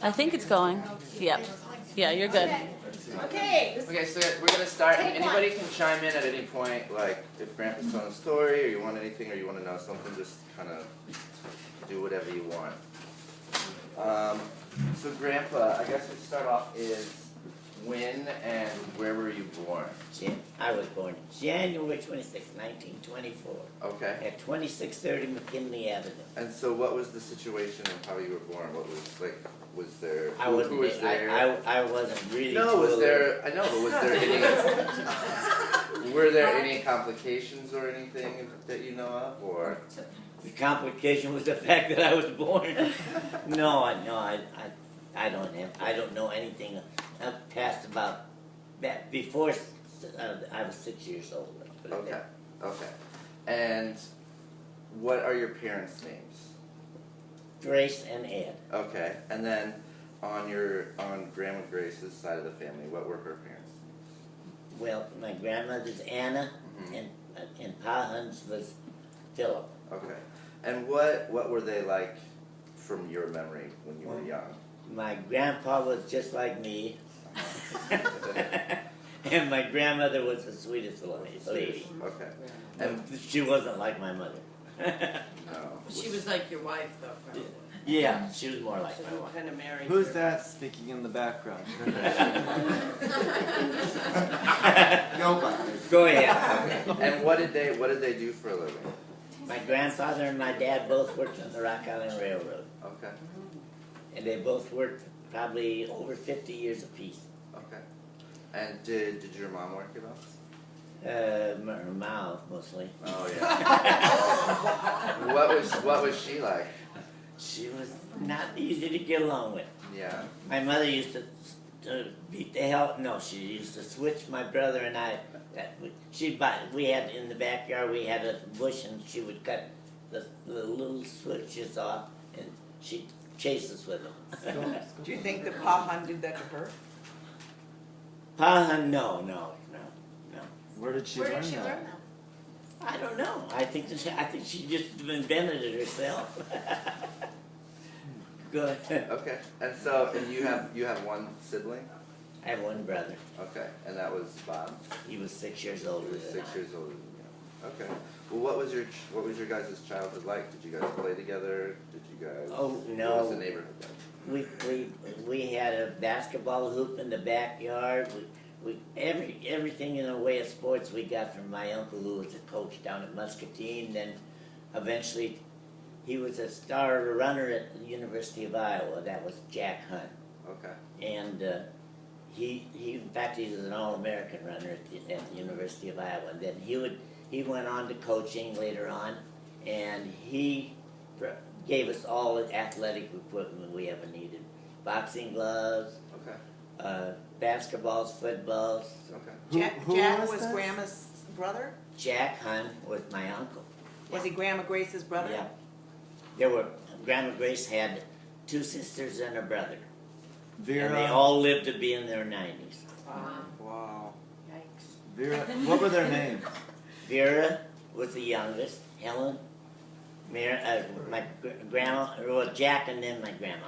I think it's going. Yep. Yeah, you're good. Okay. Okay, so we're gonna start. Take Anybody can chime in at any point, like if Grandpa's telling a story, or you want anything, or you want to know something. Just kind of do whatever you want. So Grandpa, I guess we start off is when and where were you born? I was born January 26, 1924, Okay. at 2630 McKinley Avenue. And so, what was the situation of how you were born? What was like? Was there? I Who wasn't. was there? I wasn't really. No, was there? I know, but was there any? Were there any complications or anything that you know of, or? The complication was the fact that I was born. No, I don't know anything past about that before I was 6 years old. Okay. Okay. And what are your parents' names? Grace and Ed. Okay. And then on Grandma Grace's side of the family, what were her parents' names? Well, my grandmother's Anna, and Pa Huns was Philip. Okay. And what were they like from your memory when you were young? My grandpa was just like me, and my grandmother was the sweetest lady. Okay. And She wasn't like my mother. no. She was like your wife, though, probably. Yeah, she was more like So my you wife. kind of married Who's her. that speaking in the background? Nobody. Go ahead. And what did they do for a living? My grandfather and my dad both worked on the Rock Island Railroad, Okay. and and they both worked probably over 50 years apiece. Okay. And did your mom work at all? Her mouth mostly. Oh yeah. What was she like? She was not easy to get along with. Yeah. My mother used to beat the hell. No, she used to switch my brother and I. We had in the backyard. We had a bush, and she would cut the little switches off, and she'd chase us with them. Do you think that Pa Hun did that to her? Pa, no. Where did she learn that? I don't know. I think she just invented it herself. Good. Okay. And you have one sibling? I have one brother. Okay. And that was Bob? He was 6 years older He was than 6 I. years older than you. Okay. Well, what was your guys' childhood like? Did you guys play together? Did you guys? Oh, no. What was the neighborhood like? We had a basketball hoop in the backyard. Everything in the way of sports we got from my uncle, who was a coach down at Muscatine. Then eventually he was a star runner at the University of Iowa. That was Jack Hunt. Okay. And he in fact he was an All-American runner at the University of Iowa. And then he went on to coaching later on, and he gave us all the athletic equipment we ever needed: boxing gloves, Okay. basketballs, footballs. Okay. Jack was was that? Grandma's brother? Jack Hunt was my uncle. Was he Grandma Grace's brother? Yeah. Grandma Grace had 2 sisters and a brother. Vera. And they all lived to be in their 90s. Wow. Yikes. Vera. What were their names? Vera was the youngest. Helen, my grandma, well, Jack, and then my grandma.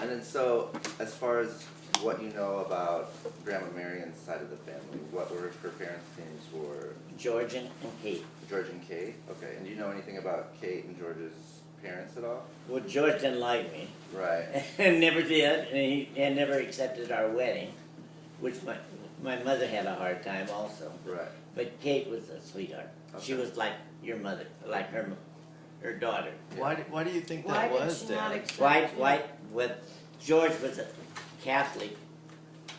And then so, as far as what you know about Grandma Marion's side of the family, what were her parents' names? Were George and Kate. George and Kate? Okay. And do you know anything about Kate and George's parents at all? Well, George didn't like me. Right. And never did, and never accepted our wedding, which my mother had a hard time also. Right. But Kate was a sweetheart. She Okay. was like your mother, like her daughter. Why do you think Why that did was, she not Dad? accept White. George was a Catholic,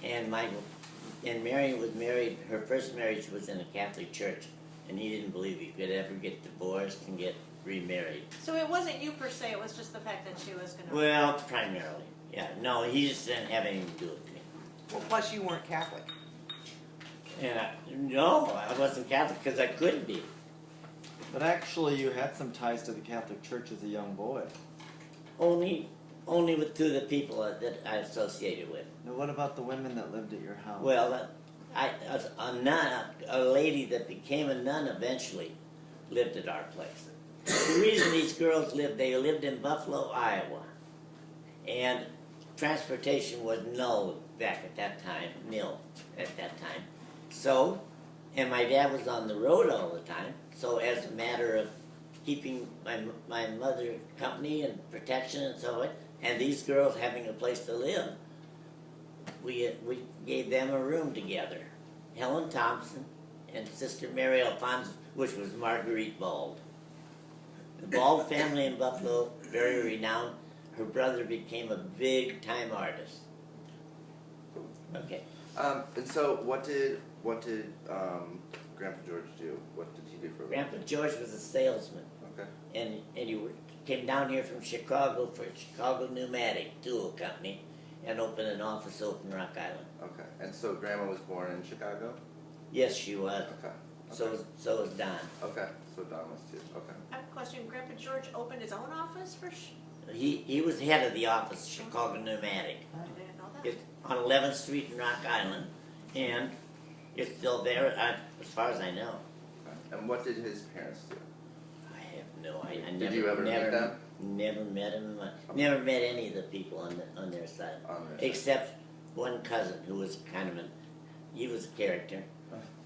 and Marion was married. Her first marriage was in a Catholic church, and he didn't believe he could ever get divorced and get remarried. So it wasn't you per se, it was just the fact that she was going to... Well, primarily, yeah. No, he just didn't have anything to do with me. Well, plus you weren't Catholic. And no, I wasn't Catholic because I couldn't be. But actually, you had some ties to the Catholic Church as a young boy. Only with 2 of the people that I associated with. Now, what about the women that lived at your house? Well, a lady that became a nun eventually lived at our place. the reason these girls they lived in Buffalo, Iowa. And transportation was nil back at that time, nil at that time. So, and my dad was on the road all the time. So as a matter of keeping my mother company and protection and so on, and these girls having a place to live, we gave them a room together. Helen Thompson and Sister Mary Alphonse, which was Marguerite Bald. The Bald family in Buffalo, very renowned. Her brother became a big-time artist. Okay. And so what did Grandpa George do? What did he do for a living? Grandpa George was a salesman, Okay. and he came down here from Chicago for Chicago Pneumatic Tool Company, and opened an office over in Rock Island. Okay. And so Grandma was born in Chicago? Yes, she was. Okay. So was Don. Okay. So Don was too. Okay. I have a question. Grandpa George opened his own office for He was head of the office, Chicago Pneumatic. I didn't know that. It's on 11th Street in Rock Island, and it's still there as far as I know. Okay. And what did his parents do? I have no idea. Did you ever meet them? Never met him. Never met any of the people on their side, On their side. except one cousin who was kind of he was a character.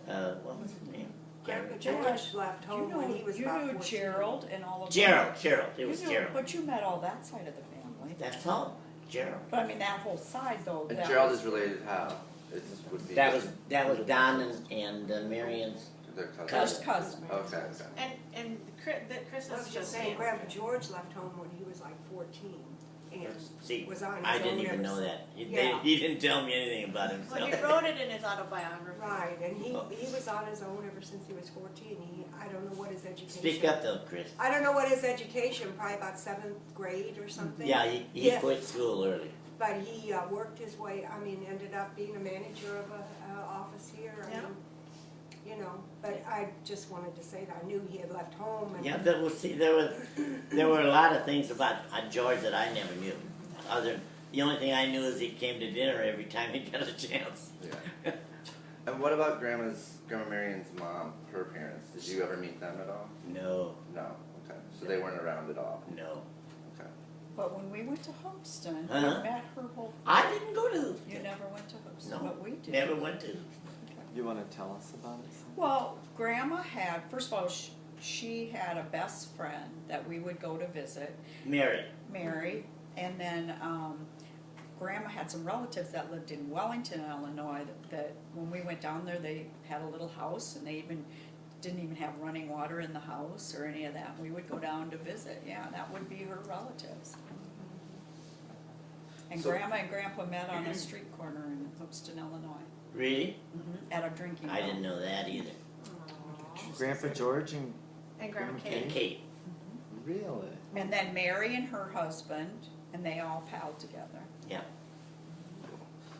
What was his name? Grandpa George left home when he was You about knew 14. Gerald and all of Gerald. them. It was Gerald. But you met all that side of the family. That's all. Gerald. But I mean, that whole side though. And that Gerald was- is related how? It would be That was Don and Marion's their cousin. First cousin. Okay. And Chris I was is just just saying, saying. Grandpa George left home when he was like 14 and See, was on his I own didn't even ever know since. that. Yeah. He didn't tell me anything about himself. Well, he wrote it in his autobiography. Right, and he Oh. was on his own ever since he was 14. I don't know what his education. Speak up though, Chris. I don't know what his education, probably about 7th grade or something. Yeah, he Yeah. quit school early. But he worked his way, ended up being a manager of an office here. Yeah. But I just wanted to say that I knew he had left home. And Yeah, but see, there were a lot of things about George that I never knew. The only thing I knew is he came to dinner every time he got a chance. Yeah. And what about Grandma Marion's mom, her parents? Did you ever meet them at all? No, No. Okay. So they weren't around at all. no. Okay. But when we went to Hoopston, Huh? we met her whole. I didn't go to You Hoopston. never went to Hoopston, No, but we did. never went to. You want to tell us about it? Sam? Well, Grandma had, first of all, she had a best friend that we would go to visit, Mary. Mary, and then Grandma had some relatives that lived in Wellington, Illinois, that when we went down there, they had a little house, and they didn't even have running water in the house or any of that. We would go down to visit. Yeah, that would be her relatives. And So- Grandma and Grandpa met on a street corner in Hoopston, Illinois, Really? at a drinking I didn't fountain. know that either. Grandpa George and And Grandma Okay. Kate. And Kate. really? And then Mary and her husband, and they all palled together. Yeah.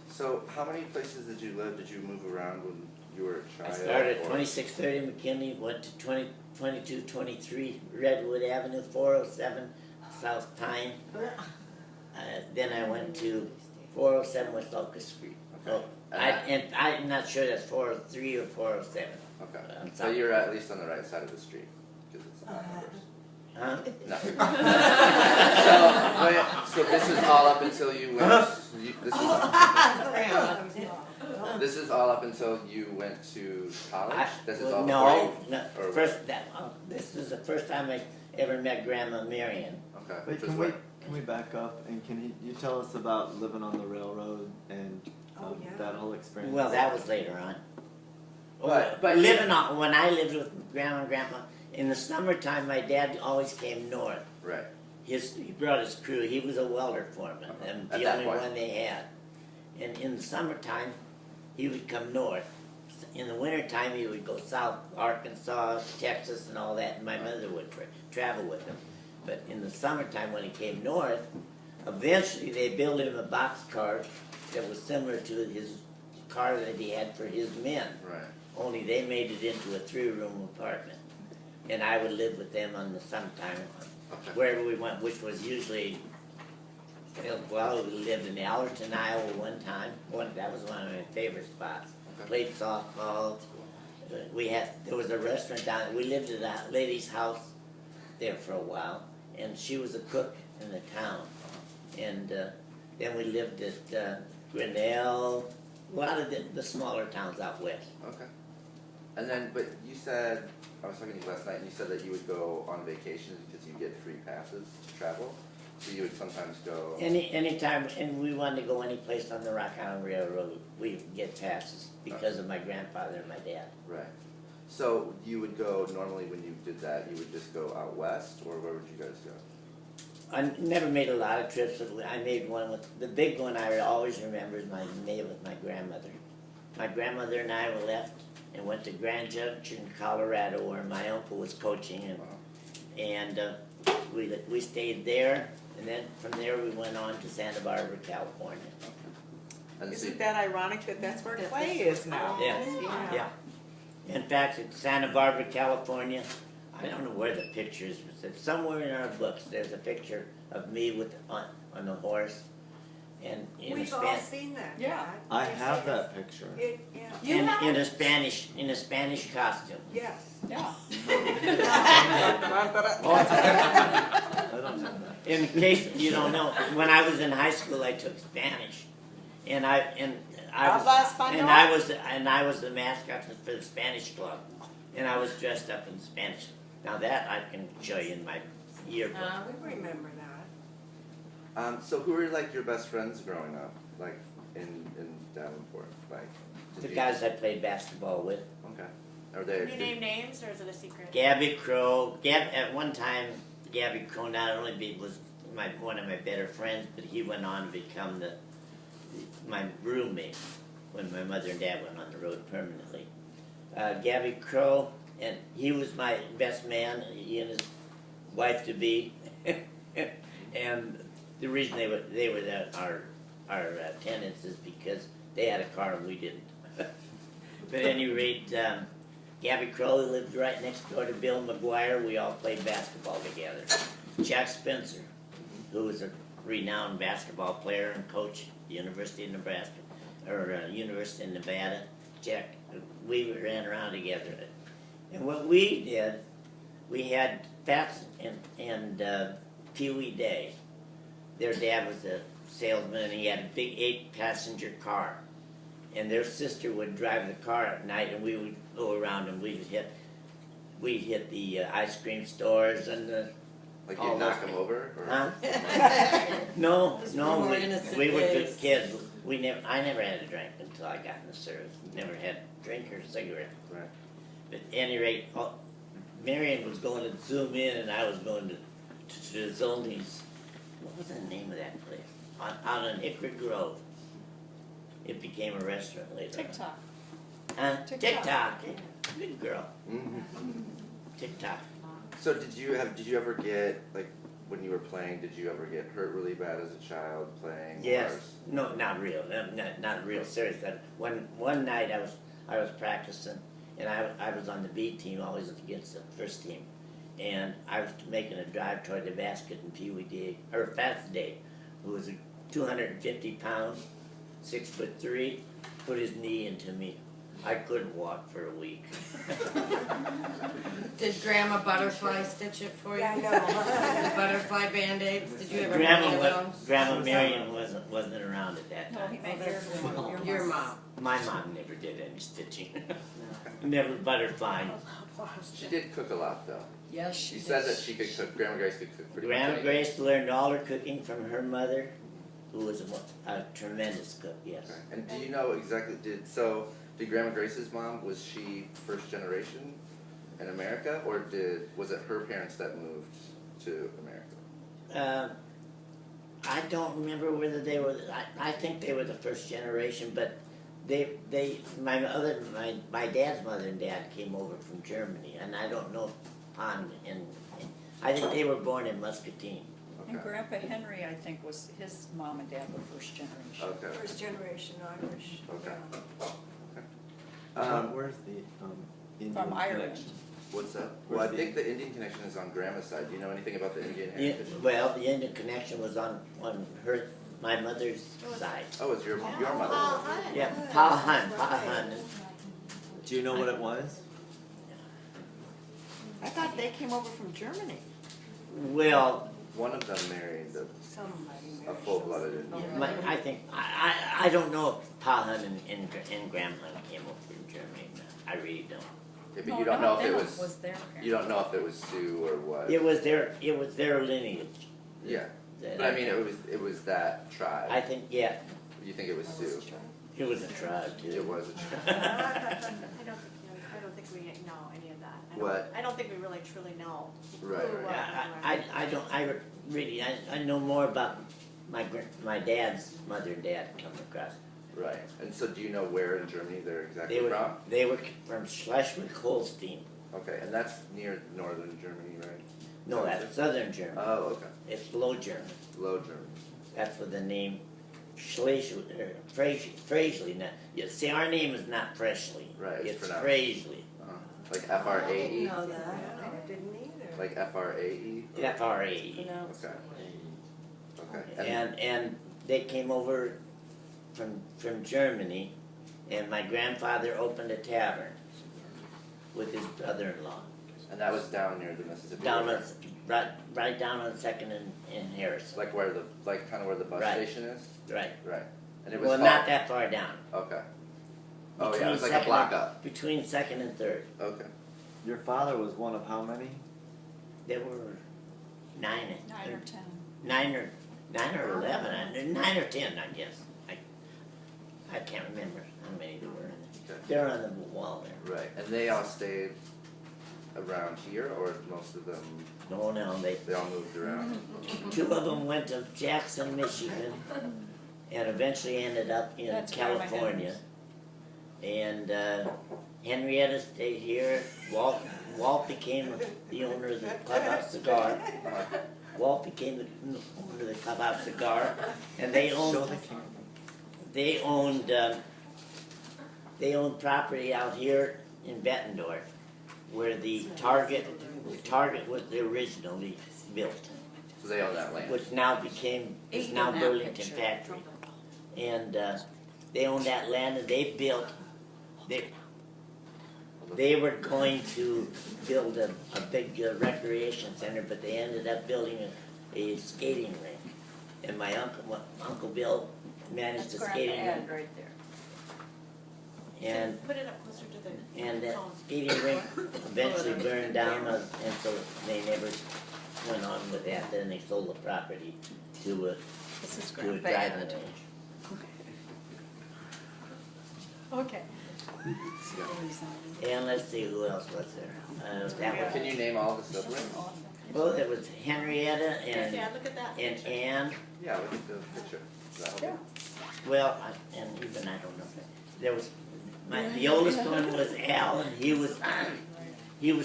So how many places did you live? Did you move around when you were a I child? started at or- 2630 McKinley, went to 2223 Redwood Avenue, 407 South Pine. Then I went to 407 West Locust Street. Okay. I'm not sure that's 403 or 407. Okay. I'm So sorry. you're at least on the right side of the street because it's odd numbers. Huh? No. So this is all up until you went. This is all up until you went to college. This is all no, before no. or- This is the first time I ever met Grandma Marion. you, okay. Wait, Which was can when? we back up and can you tell us about living on the railroad and Oh, yeah. that whole experience? Well, that was later on. But living on when I lived with Grandma and Grandpa in the summertime, my dad always came north. Right. He brought his crew. He was a welder foreman, and At the that only point. one they had. And in the summertime, he would come north. In the wintertime, he would go south, Arkansas, Texas, and all that. And my mother would travel with him. But in the summertime, when he came north, eventually they built him a boxcar that was similar to his car that he had for his men. Right. Only they made it into a 3-room apartment. And I would live with them on the summertime, Okay. wherever we went, which was usually, well, we lived in Allerton, Iowa one time. That was one of my favorite spots. Okay. Played softball. There was a restaurant down, we lived at a lady's house there for a while, and she was a cook in the town. And then we lived at Grinnell, a lot of the smaller towns out west. Okay. And then, but you said, I was talking to you last night, and you said that you would go on vacations because you get free passes to travel. So you would sometimes go. Anytime, and we wanted to go any place on the Rock Island Railroad, we would get passes because of my grandfather and my dad. Right. So you would go, normally when you did that, you would just go out west, or where would you guys go? I never made a lot of trips. I made one with, the big one I always remember is my made with my grandmother. My grandmother and I were left and went to Grand Junction, Colorado, where my uncle was coaching, and we stayed there, and then from there we went on to Santa Barbara, California. And so Isn't that ironic that that's where Clay is now? Yes, yeah. In fact, in Santa Barbara, California, I don't know where the picture is, but somewhere in our books there's a picture of me with on the horse, and in We've a all seen that. Yeah. Dad. I We've have seen that picture. It, yeah. in a Spanish costume. Yes. Yeah. I don't know that. In case you don't know, when I was in high school, I took Spanish, and I was the mascot for the Spanish club, and I was dressed up in Spanish. Now that I can show you in my yearbook. We remember that. So who were like your best friends growing up, like in Davenport, like? The guys I played basketball with. Okay. Are they? Can you name names or is it a secret? Gabby Crow. At one time, Gabby Crow not only was one of my better friends, but he went on to become my roommate when my mother and dad went on the road permanently. Gabby Crow, and he was my best man. He and his wife to be, and the reason they were our tenants is because they had a car and we didn't. But at any rate, Gabby Crow lived right next door to Bill McGuire. We all played basketball together. Jack Spencer, who was a renowned basketball player and coach at the University of Nebraska, or University of Nevada. Jack, we ran around together. And what we did, we had Fats and Pee Wee Day. Their dad was a salesman, and he had a big 8-passenger car. And their sister would drive the car at night, and we would go around and we'd hit the ice cream stores and the. Like you knock them over? Or? Huh? No, more innocent we were good days. kids. I never had a drink until I got in the service. Never had a drink or a cigarette. Right. But at any rate, Marion was going to Zoom In, and I was going to Zolni's. What was the name of that place? Out on Hickory Grove. It became a restaurant later. TikTok. TikTok. TikTok. Good girl. Mm-hmm. TikTok. So did you ever get, like, when you were playing, did you ever get hurt really bad as a child playing? Yes. Or- No, not real. Not real serious. One night I was practicing, and I was on the B team, always against the first team, and I was making a drive toward the basket, and Pee Wee Day, or Fats Day, who was 250 pounds, 6'3", put his knee into me. I couldn't walk for a week. Did Grandma Butterfly stitch it for you? Yeah, I know. Butterfly Band-Aids? Did you ever have any of those? Grandma Marion wasn't around at that No, time. he made your Your mom. My mom never did any stitching. Never butterflying. She did cook a lot, though. Yes, She said that she could cook. Grandma Grace could cook pretty much Grandma anything. Grace learned all her cooking from her mother, who was a tremendous cook, yes. Okay. And do you know exactly, did Grandma Grace's mom, was she first generation in America, or was it her parents that moved to America? I don't remember whether they were, I think they were the first generation, but my dad's mother and dad came over from Germany, and I don't know if I think they were born in Muscatine. And Grandpa Henry, I think, was his mom and dad were first generation. Okay. First generation Irish. Okay. Where's the Indian From Ireland. connection? What's that? Where's Well, I the- think the Indian connection is on Grandma's side. Do you know anything about the Indian Yeah, heritage? well, the Indian connection was on my mother's side. Oh, it's your mother. Oh, hi. Yeah, Pa Hun. Do you know what it was? I thought they came over from Germany. Well, One of them married Somebody a full-blooded Indian. I think, I don't know if Pa Hunt and Graham Hunt came over from Germany. I really don't. Yeah, but you don't know if it was, their you don't know if it was Sioux or what. It was their lineage. Yeah, that- but I mean, it was that tribe. I think, yeah, You think it was Sioux? it was a tribe too. It was a tribe. I don't think we know any of that. What? I don't think we really truly know. Right, who, right. what, Yeah, I don't, I know more about my dad's mother and dad coming across. Right. And so do you know where in Germany they're exactly from? They were from Schleswig-Holstein. Okay, and that's near northern Germany, right? No, that's southern Germany. Oh, okay. It's Low German. Low German. That's where the name Froeschle. Now, yeah, see, our name is not Froeschle. Right, it's It's pronounced. Froeschle. Like F-R-A-E? know that. I didn't either. Like F-R-A-E? F-R-A-E. Okay. Okay. And they came over from Germany, and my grandfather opened a tavern with his brother-in-law. And that was down near the Mississippi Down River? on, right down on Second and Harrison. Like where kind of where the bus Right. station is? Right. Right. And it was Well, not that far down. Okay. Oh yeah, it Between was like a second block and- up. Between Second and Third. Okay. Your father was one of how many? There were nine. 9 or 10. Nine or 11. 9 or 10, I guess. I can't remember how many there were. Okay. They're on the wall there. Right. And they all stayed around here, or most of them No, they all moved around? two of them went to Jackson, Michigan, and eventually ended up in That's where my California. And Henrietta stayed here. Walt became the owner of the Clubhouse Cigar. Uh-huh. Walt became the owner of the Clubhouse Cigar, and they owned they owned property out here in Bettendorf, where the Target was originally built, So they own that land. which now is now that Burlington picture. Factory, and they owned that land, and they built. They were going to build a big recreation center, but they ended up building a skating rink. And my Uncle Bill managed the skating rink. right there. And Put it up closer to the that phone. skating rink eventually burned down, and so they never went on with that. Then they sold the property to This is a great. driving range. Okay. And let's see, who else was there? That was, Can you name all the siblings? well, there was Henrietta Yeah, look at that. and Anne. Yeah, look at the picture. That'll Yeah. Well, and even I don't know. There was the oldest one was Al, and he was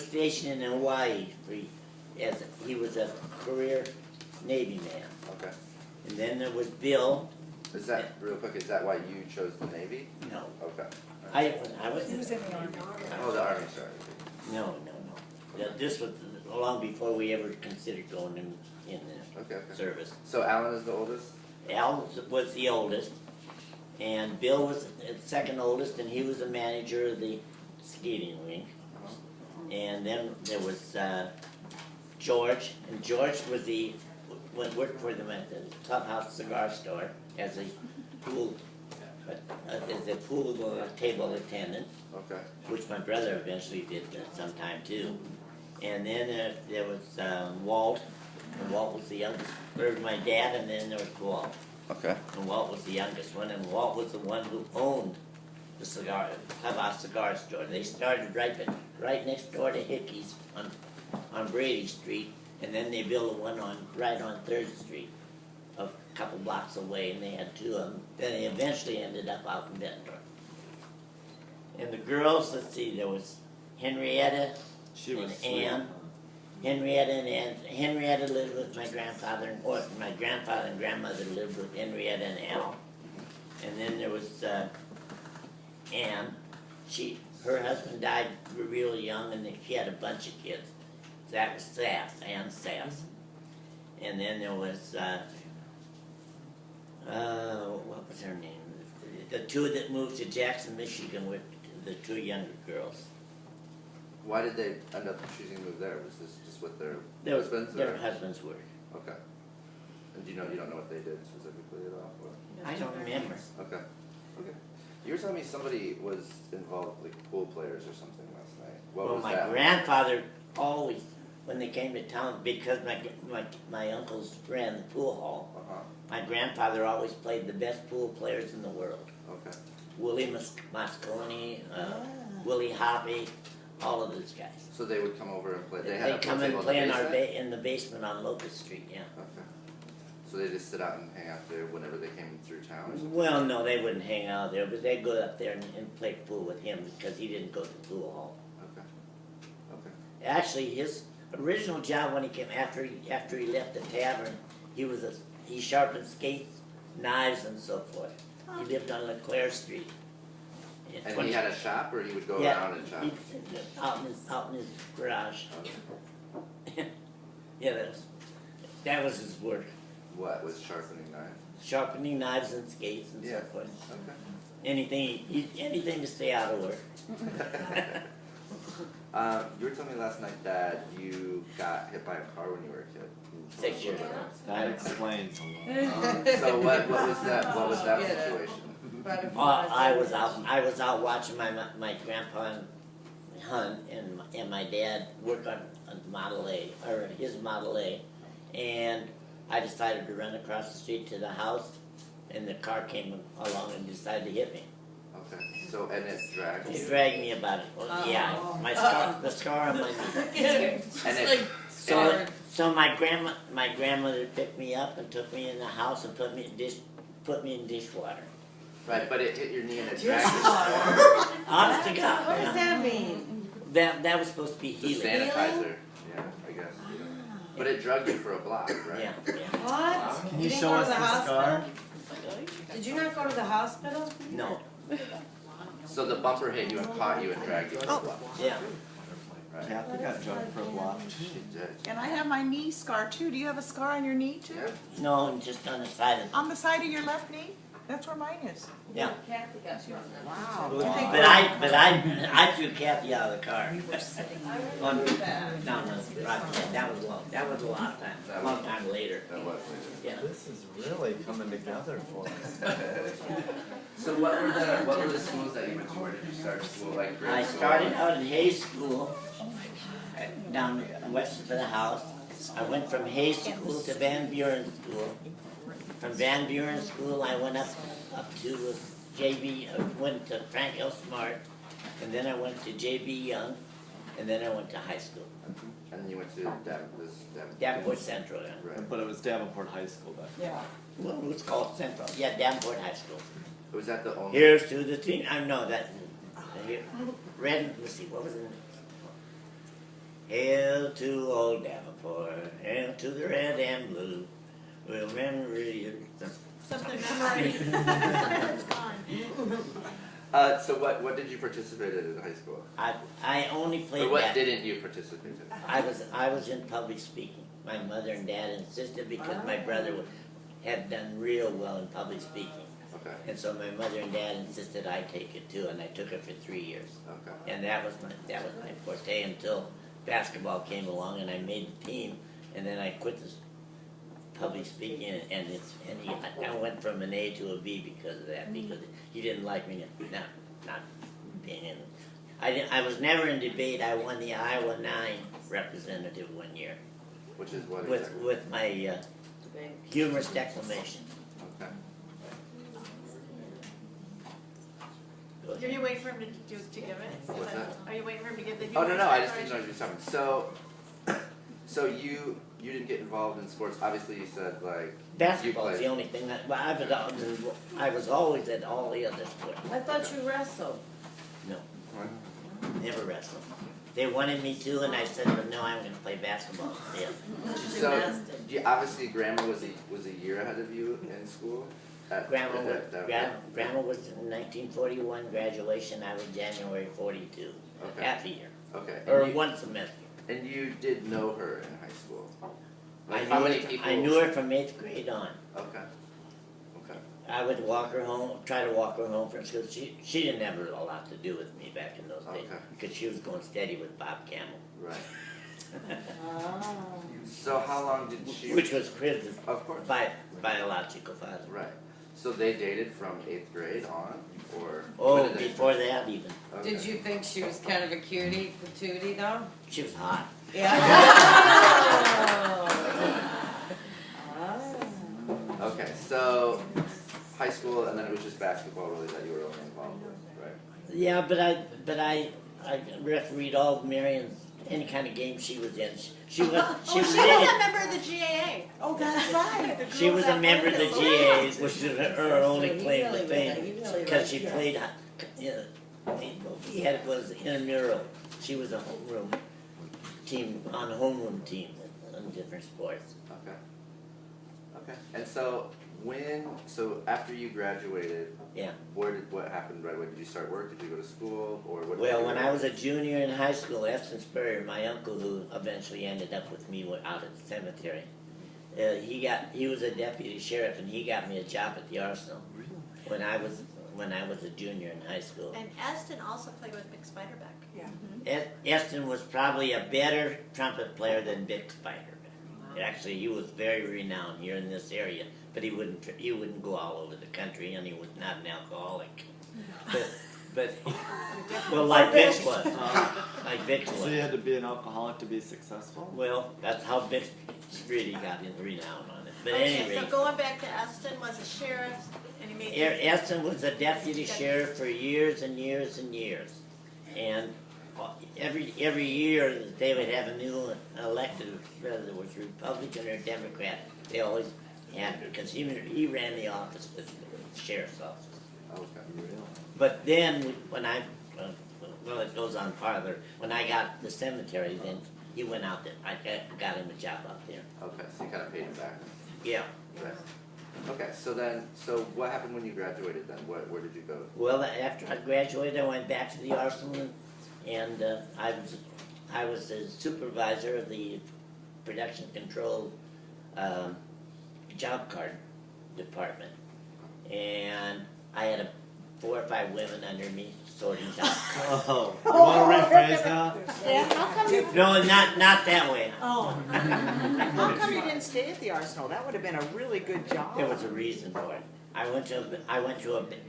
stationed in Hawaii he was a career Navy man. Okay. And then there was Bill. Is that real quick? Is that why you chose the Navy? No, Okay. I was He was in the army. Oh, the Army. Sorry. no. This was long before we ever considered going in the Okay. Okay. service. So Alan is the oldest. Al was the oldest, and Bill was the second oldest, and he was the manager of the skating rink. And then there was George, and George worked for them at the Clubhouse Cigar Store as a pool table attendant, Okay. which my brother eventually did sometime too. And then there was Walt, and Walt was the youngest. There was my dad, and then there was Walt. Okay. And Walt was the youngest one, and Walt was the one who owned the Clubhouse Cigar Store. They started right next door to Hickey's on Brady Street, and then they built one right on 3rd Street, a couple blocks away, and they had two of them. Then they eventually ended up out in Bettendorf. And the girls, let's see, there was Henrietta She was and sweet. Anne. Henrietta lived with my grandfather, or my grandfather and grandmother lived with Henrietta and Al. And then there was Anne. Her husband died real young, and she had a bunch of kids. That was Anne Sass. And then there was what was her name? The two that moved to Jackson, Michigan, were the two younger girls. Why did they end up choosing to move there? Was this just what their Their, husbands? their or- husbands were. Okay. And you don't know what they did specifically at all? Or? I don't remember. Okay. Okay. You were telling me somebody was involved, like pool players or something last night. What Well, was my that? grandfather always, when they came to town, because my uncles ran the pool hall, Uh-huh. my grandfather always played the best pool players in the world. Okay. Willie Mosconi, Willie Hoppy, all of those guys. So they would come over and play. They had They a pool come and table in play the in our basement? in the basement on Locust Street, yeah. Okay. So they just sit out and hang out there whenever they came through town or something? Well, no, they wouldn't hang out there, but they'd go up there and play pool with him because he didn't go to the pool hall. Okay. Okay. Actually, his original job when he came after he left the tavern, he sharpened skates, knives, and so forth. He lived on Leclaire Street. In And 20 he had a shop, or he would go yeah, around and shop? out in his garage. Okay. Yeah, that was his work. What was sharpening knives? Sharpening knives and skates and Yeah. so forth. Okay. Anything to stay out of work. You were telling me last night that you got hit by a car when you were a kid. 6 years ago. That explains a lot. So what was that? What was that situation? I was out watching my grandpa hunt and my dad work on Model A or his Model A, and I decided to run across the street to the house, and the car came along and decided to hit me. Okay. So and it dragged. It you. dragged me about it. Well, yeah, the scar on my knee. And it. So my grandmother picked me up and took me in the house and put me in dishwater. Right, but it hit your knee and it dragged you. Honest to God. What does yeah. that mean? That was supposed to be The healing. sanitizer. Yeah, I guess. But it drugged you for a block, right? Yeah, yeah. What? Can you didn't show go to us the the hospital? scar? Did you not go to the hospital? No. So the bumper hit you and caught you and dragged you for a block. Yeah. Right. Kathy got drugged for a block. She did. And I have my knee scar too. Do you have a scar on your knee too? Yeah. No, just on the side of. On the side of your left knee? That's where mine is. Yeah. Wow. But I threw Kathy out of the car. No, right. That was long. That was a long time. A long time later. That was. Yeah. This is really coming together for us. So what were the schools that you went to? Where did you start school? Like grade I school? started out in Hayes School, down west of the house. I went from Hayes School to Van Buren School. From Van Buren School, I went up to JB, went to Frank L. Smart, and then I went to JB Young, and then I went to high school. And then you went to Davenport Central, yeah. Right. But it was Davenport High School back then. Well, it was called Central. Yeah, Davenport High School. Was that the only? Here's to the team. I know that. Here, red. Let's see. What was it? Hail to old Davenport. Hail to the red and blue. We'll remember you. Something memory. It's gone. So what did you participate in high school? I only played Or what that. didn't you participate in? I was in public speaking. My mother and dad insisted because my brother had done real well in public speaking. Okay. And so my mother and dad insisted I take it too, and I took it for 3 years. Okay. And that was my forte until basketball came along and I made the team, and then I quit this public speaking, and I went from an A to a B because of that, because he didn't like me not being in. I was never in debate. I won the Iowa 9 representative 1 year Which is what? with exactly? with my humorous declamation. Okay. Are you waiting for him to give it? What's that? Are you waiting for him to give the? Oh no, I just human didn't know you were talking. So you didn't get involved in sports. Obviously, you said like Basketball you is the only thing that. Well, I was always at all the other sports. I thought you wrestled. No, never wrestled. They wanted me to, and I said, "But no, I'm going to play basketball." Yeah. So obviously, Grandma was a year ahead of you in school. Grandma was in 1941 graduation. I was January 42. Okay. Half a year, Okay. or And you, one semester. and you did know her in high school. Like I how knew many her, people? I knew her from 8th grade on. Okay. Okay. I would walk her home, try to walk her home from school. She didn't have a lot to do with me back in those days Okay. because she was going steady with Bob Camel, Right. Oh. So how long did she? which was Chris's Of course. biological father. Right. So they dated from 8th grade on, or? Oh, when did they- before that even. Okay. Did you think she was kind of a cutie patootie though? She was hot. Yeah. Okay, so high school, and then it was just basketball really that you were only involved with, right? Yeah, but I refereed all of Marion's any kind of game she was in. She was Oh, she was really, a member of the GAA. Oh, that's right. The she girl was a that member of the played GAs, which was her only So you claim really to fame really- you really because like she her. played. We had was intramural. She was a homeroom team on a homeroom team on different sports. Okay. Okay. And so after you graduated, Yeah. what happened right away? Did you start work? Did you go to school, or what? Well, when I was a junior in high school, Eston Spurrier, my uncle who eventually ended up with me out at the cemetery, he was a deputy sheriff and he got me a job at the Arsenal when I was a junior in high school. And Eston also played with Big Spiderback. Yeah. Eston was probably a better trumpet player than Vic Spider. Actually, he was very renowned here in this area, but he wouldn't go all over the country, and he was not an alcoholic. But well, like Vic was, like Vic So you was. had to be an alcoholic to be successful? Well, that's how Vic really got his renown on it. But Okay, anyway, so going back to Eston, was a sheriff, and he made. Eston was a deputy sheriff for years and years and years, and every year they would have a new elected, whether it was Republican or Democrat. They always had, because he ran the office with the sheriff's office. Okay. But then when well, it goes on farther. When I got the cemetery, then he went out there. I got him a job out there. Okay. So you kind of paid him back. Yeah. Right. Okay. So what happened when you graduated then? Where did you go? Well, after I graduated, I went back to the Arsenal, and I was the supervisor of the production control job card department, and I had 4 or 5 women under me sorting out. Oh, you want to rephrase that? Yeah, how come you, No, not that way. oh. How come you didn't stay at the Arsenal? That would have been a really good job. There was a reason for it. I went to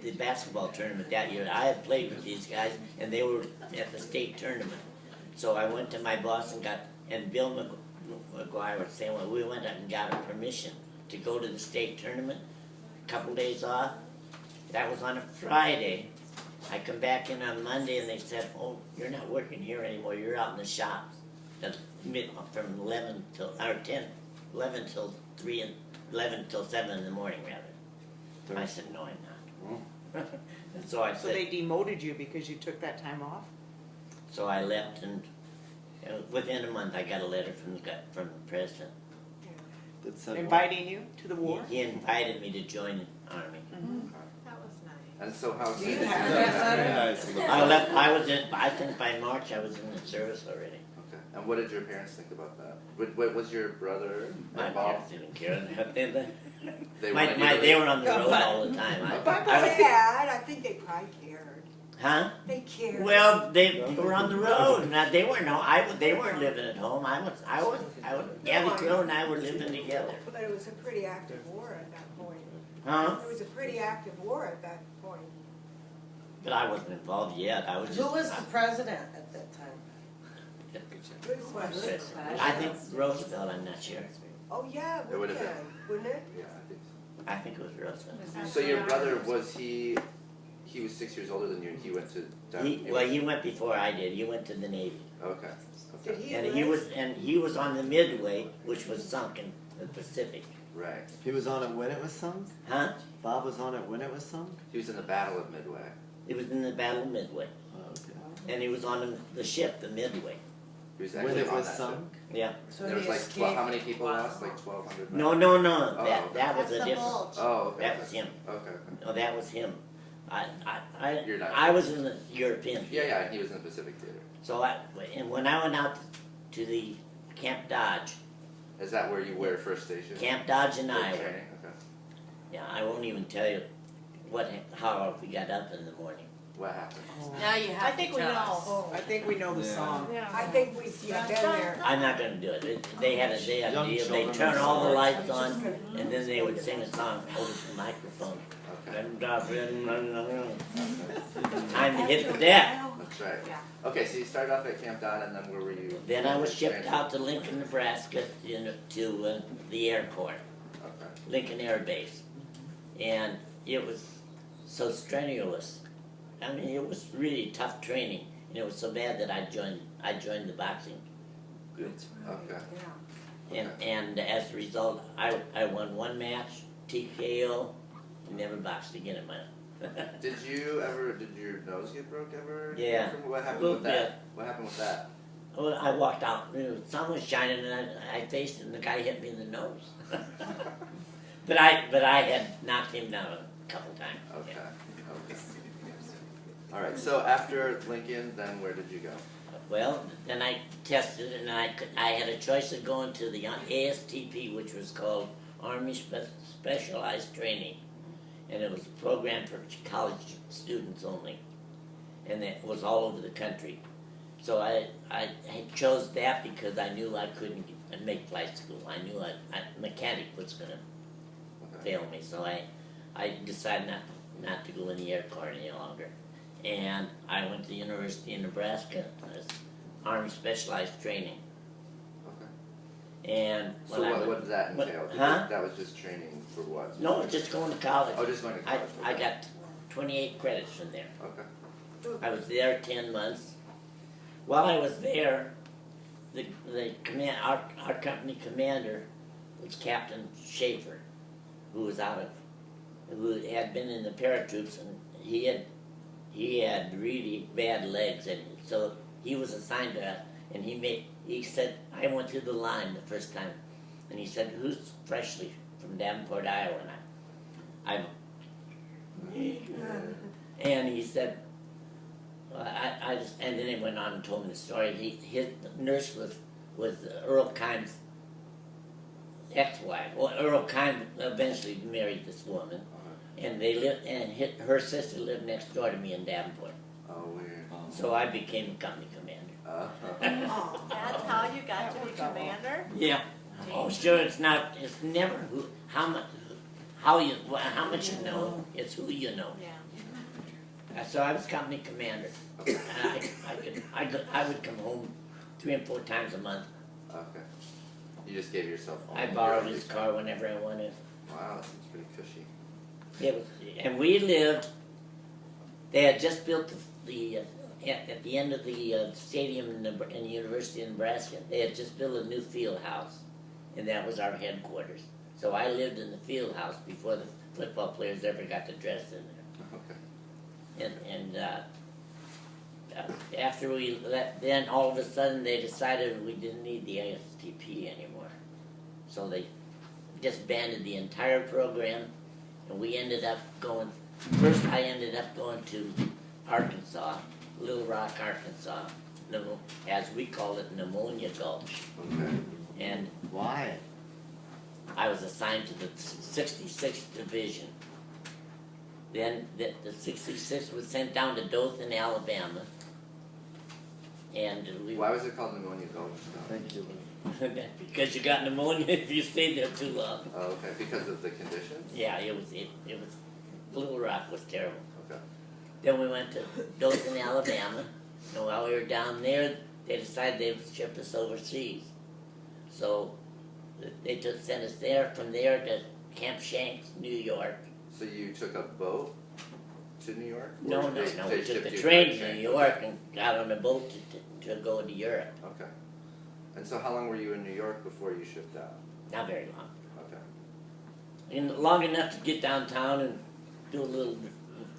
the basketball tournament that year. I had played with these guys, and they were at the state tournament. So I went to my boss and Bill McGuire was saying, well, we went up and got a permission to go to the state tournament. A couple days off. That was on a Friday. I come back in on Monday, and they said, oh, you're not working here anymore. You're out in the shops. From 11 till 3 and 11 till 7 in the morning, rather. I said, no, I'm not. And so I So said, they demoted you because you took that time off? so I left, and within a month I got a letter from the president. That said what? Inviting you to the war? He invited me to join the army. That was nice. And so how soon You did have you that Very letter? nice. I left. I think by March I was in the service already. Okay. And what did your parents think about that? What was your brother My involved? parents didn't care. They wanted you to They leave? were on the road all the time. Yeah, I think they probably cared. Huh? They cared. Well, they were on the road. Now they weren't. They weren't living at home. Gabby Crow and I were living together. But it was a pretty active war at that point. Huh? It was a pretty active war at that point. But I wasn't involved yet. I was just. Who was the president at that time? Good question. I think Roosevelt. I'm not sure. Oh, yeah, It would have been. wouldn't it? Yeah, I think so. I think it was Roosevelt. So your brother, he was 6 years older than you, and he went to He went before I did. He went to the Navy, Okay. Did Okay. he and enlist? he was on the Midway, which was sunk in the Pacific. Right. He was on it when it was sunk? Huh? Bob was on it when it was sunk? He was in the Battle of Midway. He was in the Battle of Midway, Oh, okay. and he was on the ship, the Midway. He was When actually it on was that sunk? Yeah. ship. So There was he like escaped. how many people lost? Like 1,200. No. Oh, That was That's a the different. bulge. Oh, okay. That was him. Okay. No, that was him. You're not. I was in the European. Yeah, yeah. He was in the Pacific Theater. So and when I went out to the Camp Dodge, Is that where you were first stationed? Camp Dodge and For Iowa, training? Okay. Yeah, I won't even tell you how we got up in the morning. What happened? Now you I have to think we tell know. us. I think we know the Yeah. song. I think we've been there. I'm not gonna do it. They had a Young deal. They children turn are all the so- lights on, and then they would sing a song over the microphone. Okay, Time to hit the deck. that's right. Yeah. Okay, so you started off at Camp Don, and then where were you? Then I was shipped Transferred? out to Lincoln, Nebraska, to the Air Corps, Okay. Lincoln Air Base, and it was so strenuous. I mean, it was really tough training, and it was so bad that I joined the boxing group. Okay. And as a result, I won one match, TKO, and never boxed again in my life. Did your nose get broke ever? Yeah. What happened Little with that? What happened with that? Well, I walked out, the sun was shining, and I faced it, and the guy hit me in the nose. but I had knocked him down a couple times. Okay. Yeah. Okay. All right. So after Lincoln, then where did you go? Well, then I tested, and I had a choice of going to the ASTP, which was called Army Specialized Training, and it was a program for college students only, and it was all over the country. So I chose that because I knew I couldn't make flight school. I knew mechanic was going to Okay. fail me, so I decided not to go in the Air Corps any longer. And I went to the University of Nebraska as Army Specialized Training. Okay. And So what did that what- entail? huh? That was just training for what? No, just going to college. Oh, just going to college. I okay. got 28 credits from there. Okay. I was there 10 months. While I was there, our company commander was Captain Schaefer, who had been in the paratroops, and he had really bad legs, and so he was assigned to us. And he said, I went through the line the first time, and he said, "Who's Froeschle from Davenport, Iowa?" And and he said, and then he went on and told me the story. His nurse was Earl Kime's ex-wife. Well, Earl Kime eventually married this woman, and they lived, and her sister lived next door to me in Davenport. Oh, weird. So I became a company commander. That's how you got to be commander? Yeah. Oh, sure. It's never how much you know. It's who you know. Yeah. So I was company commander. And I would come home 3 and 4 times a month. Okay. You just gave yourself. I borrowed his car whenever I wanted. Wow, that seems pretty cushy. It was, and we lived. They had just built at the end of the stadium in the University of Nebraska. They had just built a new field house, and that was our headquarters. So I lived in the field house before the football players ever got to dress in there. Okay. And after we left, then all of a sudden they decided we didn't need the ASTP anymore. So they disbanded the entire program, and we ended up going. First, I ended up going to Arkansas, Little Rock, Arkansas, as we called it, Pneumonia Gulch. Okay. And Why? I was assigned to the 66th Division. Then the 66th was sent down to Dothan, Alabama. And we Why was it called Pneumonia Gulch? though? Thank you. because you got pneumonia if you stayed there too long. Oh, okay. Because of the conditions? Yeah, it was Little Rock was terrible. Okay. Then we went to Dothan, Alabama, and while we were down there, they decided they would ship us overseas. So they sent us from there to Camp Shanks, New York. So you took a boat to New York? No, Or we they took shipped the you train to to Shanghai? New York and got on a boat to go to Europe. Okay. And so how long were you in New York before you shipped out? Not very long. Okay. And long enough to get downtown and do a little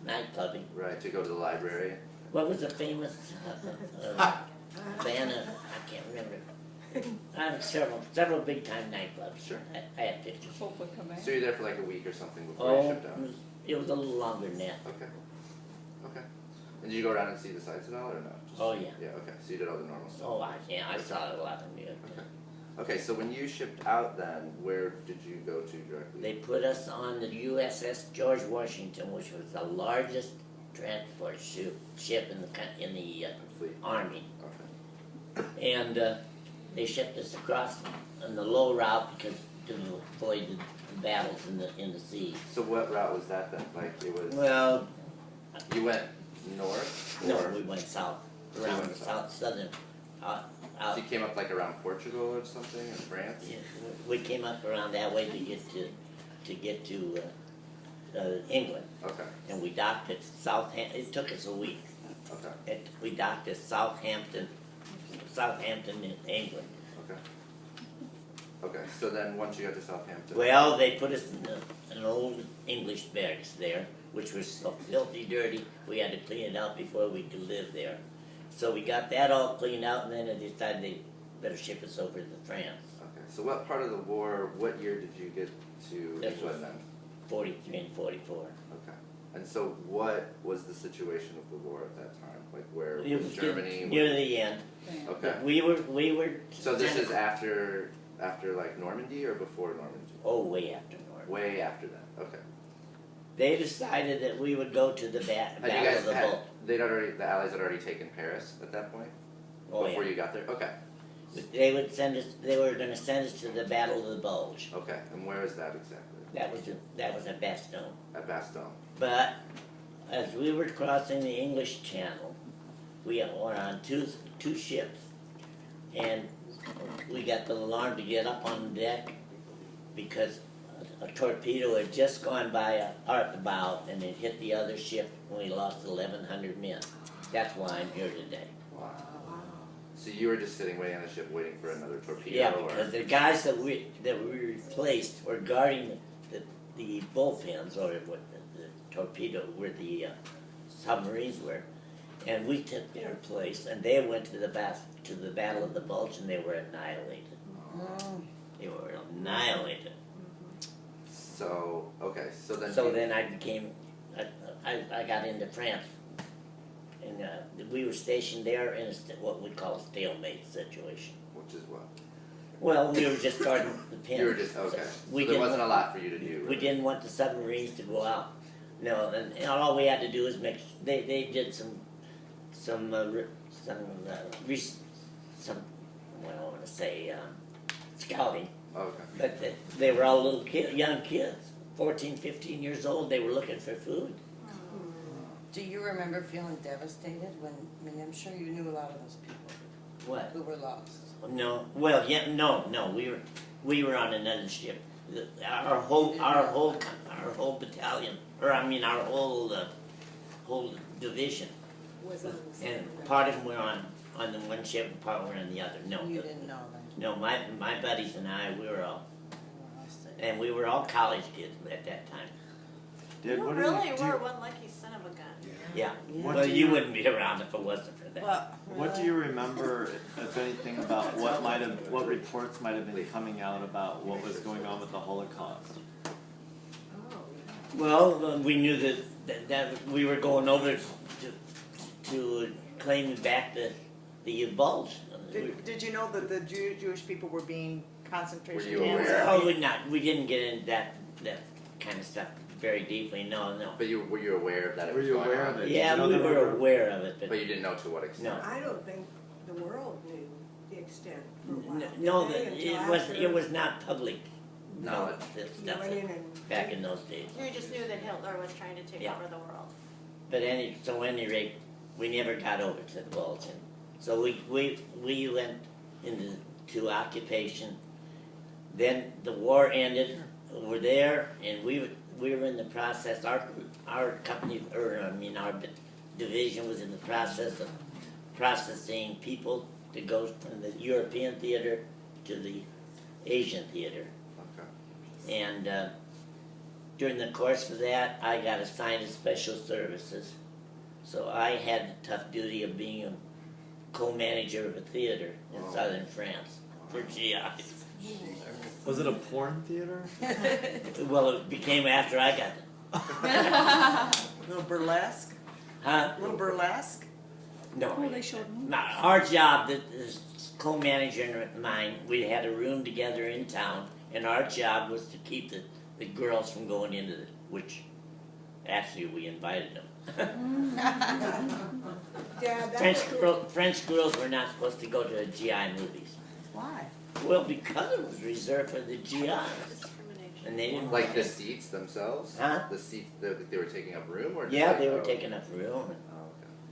night clubbing. Right, to go to the library? What was the famous band? I can't remember. Several big time nightclubs. Sure. I had pictures. Hope would come So you're there for like a week or something before Oh, you shipped out? it was a little longer than that. Okay. Okay. And did you go around and see the sights and all or no? Oh, yeah. Yeah, okay. So you did all the normal stuff. Oh, I saw a lot of New York. Okay. Okay, so when you shipped out then, where did you go to directly? They put us on the USS George Washington, which was the largest transport ship in the Fleet. Army. Okay. And they shipped us across on the low route because to avoid the battles in the sea. So what route was that then? Like it was, Well, you went north? no, or- we went south, You around went the southern, out. So you came up like around Portugal or something, or France? Yeah, we came up around that way to get to England, Okay, and we docked at Southampton. It took us a week. okay, We docked at Southampton, in England. okay. Okay, so then once you got to Southampton. Well, they put us in an old English barracks there, which was so filthy dirty, we had to clean it out before we could live there. So we got that all cleaned out, and then they decided they better ship us over to France. Okay, so what part of the war, what year did you get to This was- England then? 43 and 44. Okay. And so what was the situation of the war at that time? Like where It was was Germany? near the end. Okay. We were. So this is after like Normandy or before Normandy? Oh, way after Normandy. Way after that. Okay. They decided that we would go to the Had you Battle guys of the had, Bulge. the Allies had already taken Paris at that point? Oh, Before yeah. you got there? Okay. They would send us. They were going to send us to the Battle of the Bulge. Okay. And where is that exactly? That was at Bastogne. At Bastogne. But as we were crossing the English Channel, we were on two ships, and we got the alarm to get up on deck because a torpedo had just gone by our bow and it hit the other ship, and we lost 1,100 men. That's why I'm here today. Wow. So you were just sitting waiting on the ship waiting for another torpedo? Yeah, or... because the guys that we replaced were guarding the bullpens, or what the torpedo, where the submarines were, and we took their place, and they went to the Battle of the Bulge, and they were annihilated. Mm. They were annihilated. So, okay, so then... So then I got into France, and we were stationed there in what we call a stalemate situation. Which is what? Well, we were just guarding the pins. You were just, okay. So So there wasn't a lot for you to do. We Really. didn't want the submarines to go out. No, and all we had to do was make. They did some well, I want to say scouting, Okay. but they were all little young kids, 14, 15 years old. They were looking for food. Do you remember feeling devastated when, I mean, I'm sure you knew a lot of those people What? who were lost. No. Well, yeah, no. We were on another ship. Our whole battalion, or I mean our whole division, Was on the same and road. part of them were on the one ship, and part were on the other. No, You didn't know them. no. My buddies and I, we were all, Oh, I see. and we were all college kids at that time. Did You what really do you, were one lucky son of a gun. Yeah. What Well, do you you- wouldn't be around if it wasn't for that. what do you remember, if anything, about what reports might have been coming out about what was going on with the Holocaust? Well, we knew that we were going over to claim back the bulge. Did you know that the Jewish people were being concentration Were you camps? aware? Oh, we didn't get into that kind of stuff very deeply. No. But were you aware of that it Were was you going aware on? of it? Yeah, Did you we know they were aware of it, But you didn't know to what extent? No. I don't think the world knew the extent for a while. no, did they? it Until was after not public knowledge. This you stuff went in and back in those days. You just knew that Hitler was trying to take Yeah. over the world. But any rate, we never got over to the bulge, and so we went into occupation. Then the war ended. We're there, and we were in the process. Our company, our division was in the process of processing people to go from the European theater to the Asian theater. Okay. And during the course of that, I got assigned to special services. So I had the tough duty of being a co-manager of a theater in southern France for GIs. Was it a porn theater? Well, it became after I got it. Little burlesque? Huh? Little burlesque? No. Oh, they showed movies. Our job, the co-manager of mine, we had a room together in town, and our job was to keep the girls from going into the, which actually we invited them. Yeah, that's French girls were not supposed to go to GI movies. Why? Well, because it was reserved for the GIs, Discrimination. and they didn't Like want the it. seats themselves? Huh? The seats, they were taking up room or? just Yeah, like, they were oh, taking up room. Oh, okay.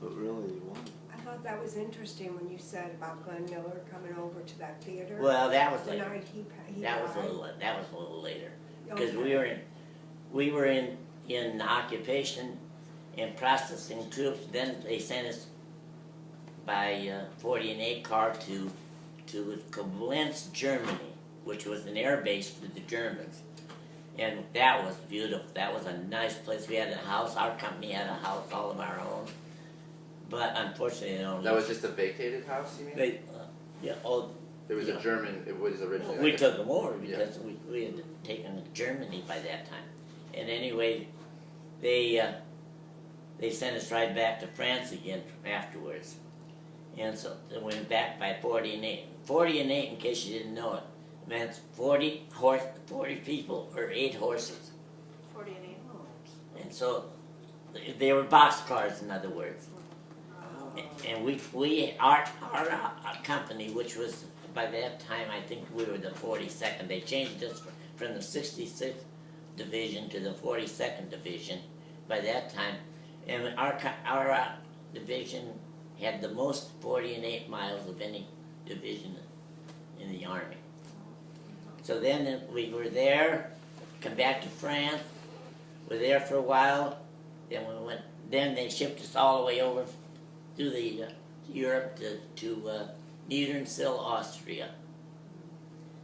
But really, you won't. I thought that was interesting when you said about Glenn Miller coming over to that theater. Well, that was The like night he that was died. a little later because Okay. we were in occupation and processing troops. Then they sent us by 40 and 8 car to Koblenz, Germany, which was an air base for the Germans. And that was beautiful. That was a nice place. We had a house. Our company had a house all of our own. But unfortunately, they don't. That was just a vacated house, you mean? They, yeah. Oh, There was yeah. a German, it was originally we like took them over because we had taken Germany by that time. And anyway, they sent us right back to France again afterwards. And so they went back by 40 and 8. 40 and 8, in case you didn't know it, meant 40 people or 8 horses. 40 and 8. And so they were boxcars, in other words. And our company, which was by that time, I think we were the 42nd. They changed us from the 66th Division to the 42nd Division by that time. And our division had the most 40 and 8 miles of any division in the Army. So then we were there, come back to France, were there for a while, then they shipped us all the way over to the Europe to Niedernsell, Austria.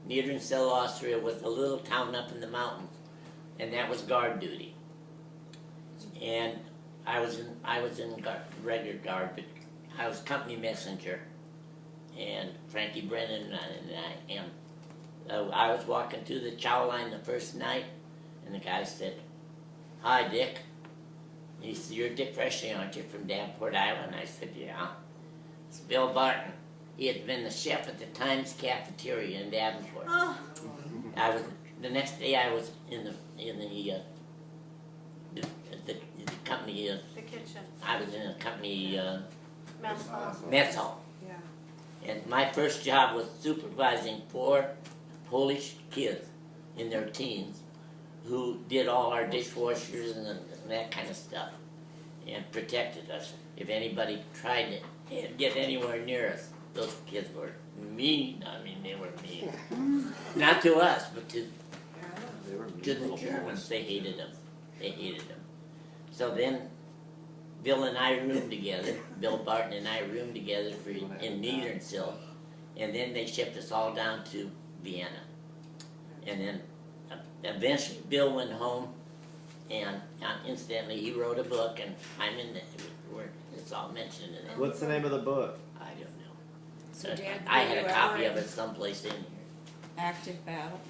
Niedernsell, Austria was a little town up in the mountains, and that was guard duty. And I was in regular guard, but I was company messenger, and Frankie Brennan and I was walking through the chow line the first night, and the guy said, "Hi, Dick." He said, "You're Dick Froeschle, aren't you, from Davenport, Iowa?" I said, "Yeah." It's Bill Barton. He had been the chef at the Times cafeteria in Davenport. Oh, The next day I was in the company. the kitchen. I was in a company Mess hall. mess hall, Yeah. and my first job was supervising 4 Polish kids in their teens who did all our dishwashers and that kind of stuff, and protected us. If anybody tried to get anywhere near us, those kids were mean. I mean, they were mean. Not to us, but to They were the Germans. They hated them. They hated them. So then, Bill and I roomed together. Bill Barton and I roomed together in Niedernsell, and then they shipped us all down to Vienna. And then eventually Bill went home, and instantly he wrote a book, and I'm in it's all mentioned in it. What's the name of the book? I don't know. So Dan, I were had you a copy ever of in it someplace in here. active battle?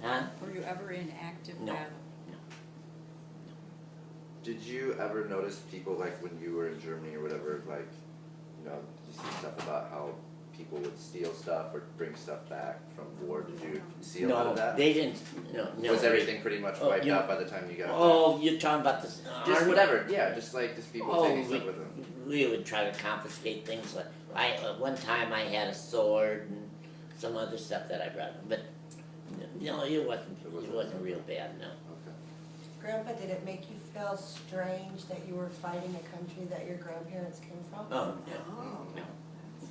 Huh? Were you ever in active No. battle? Did you ever notice people, like when you were in Germany or whatever, like, you know, you see stuff about how people would steal stuff or bring stuff back from war? Did you see a lot No, of that? they didn't. No. Was everything pretty much Oh, wiped you- out by the time you got Oh, you're talking about this? just whatever, yeah, just people taking stuff with them. We would try to confiscate things. Like one time I had a sword and some other stuff that I brought, but no, it wasn't real bad. No. Okay. Grandpa, did it make you feel strange that you were fighting a country that your grandparents came from? Oh no.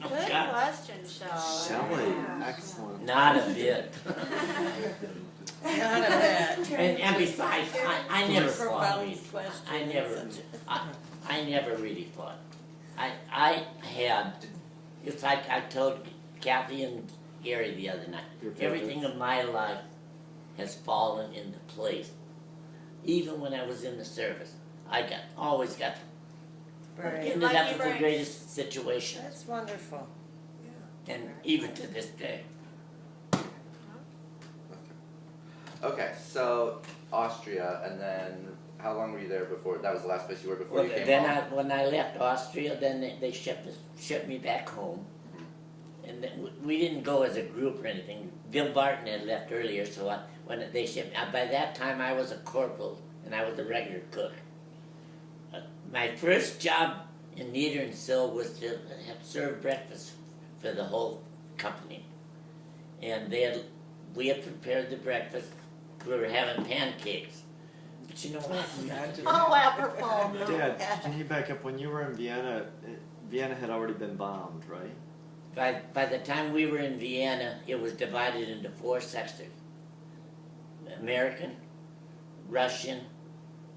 Oh, Good God. question, Shelley. Shelley, excellent. Not a bit. Not a bit. And besides, I never fought. Profound question. I never really fought. I had. It's like I told Kathy and Gary the other night. Your favorite? Everything in my life has fallen into place. Even when I was in the service, I always got Right. ended Lucky up with the breaks. greatest situations, That's wonderful. and even to this day. Okay, so Austria, and then how long were you there before? That was the last place you were before Well, you came then home? when I left Austria, then they shipped me back home, and then we didn't go as a group or anything. Bill Barton had left earlier, so when they shipped, by that time I was a corporal and I was a regular cook. My first job in Nieder and Sill was to have serve breakfast for the whole company, and we had prepared the breakfast. We were having pancakes, but you know what? Oh, apropos. Dad, can you back up? When you were in Vienna, Vienna had already been bombed, right? By the time we were in Vienna, it was divided into 4 sectors: American, Russian,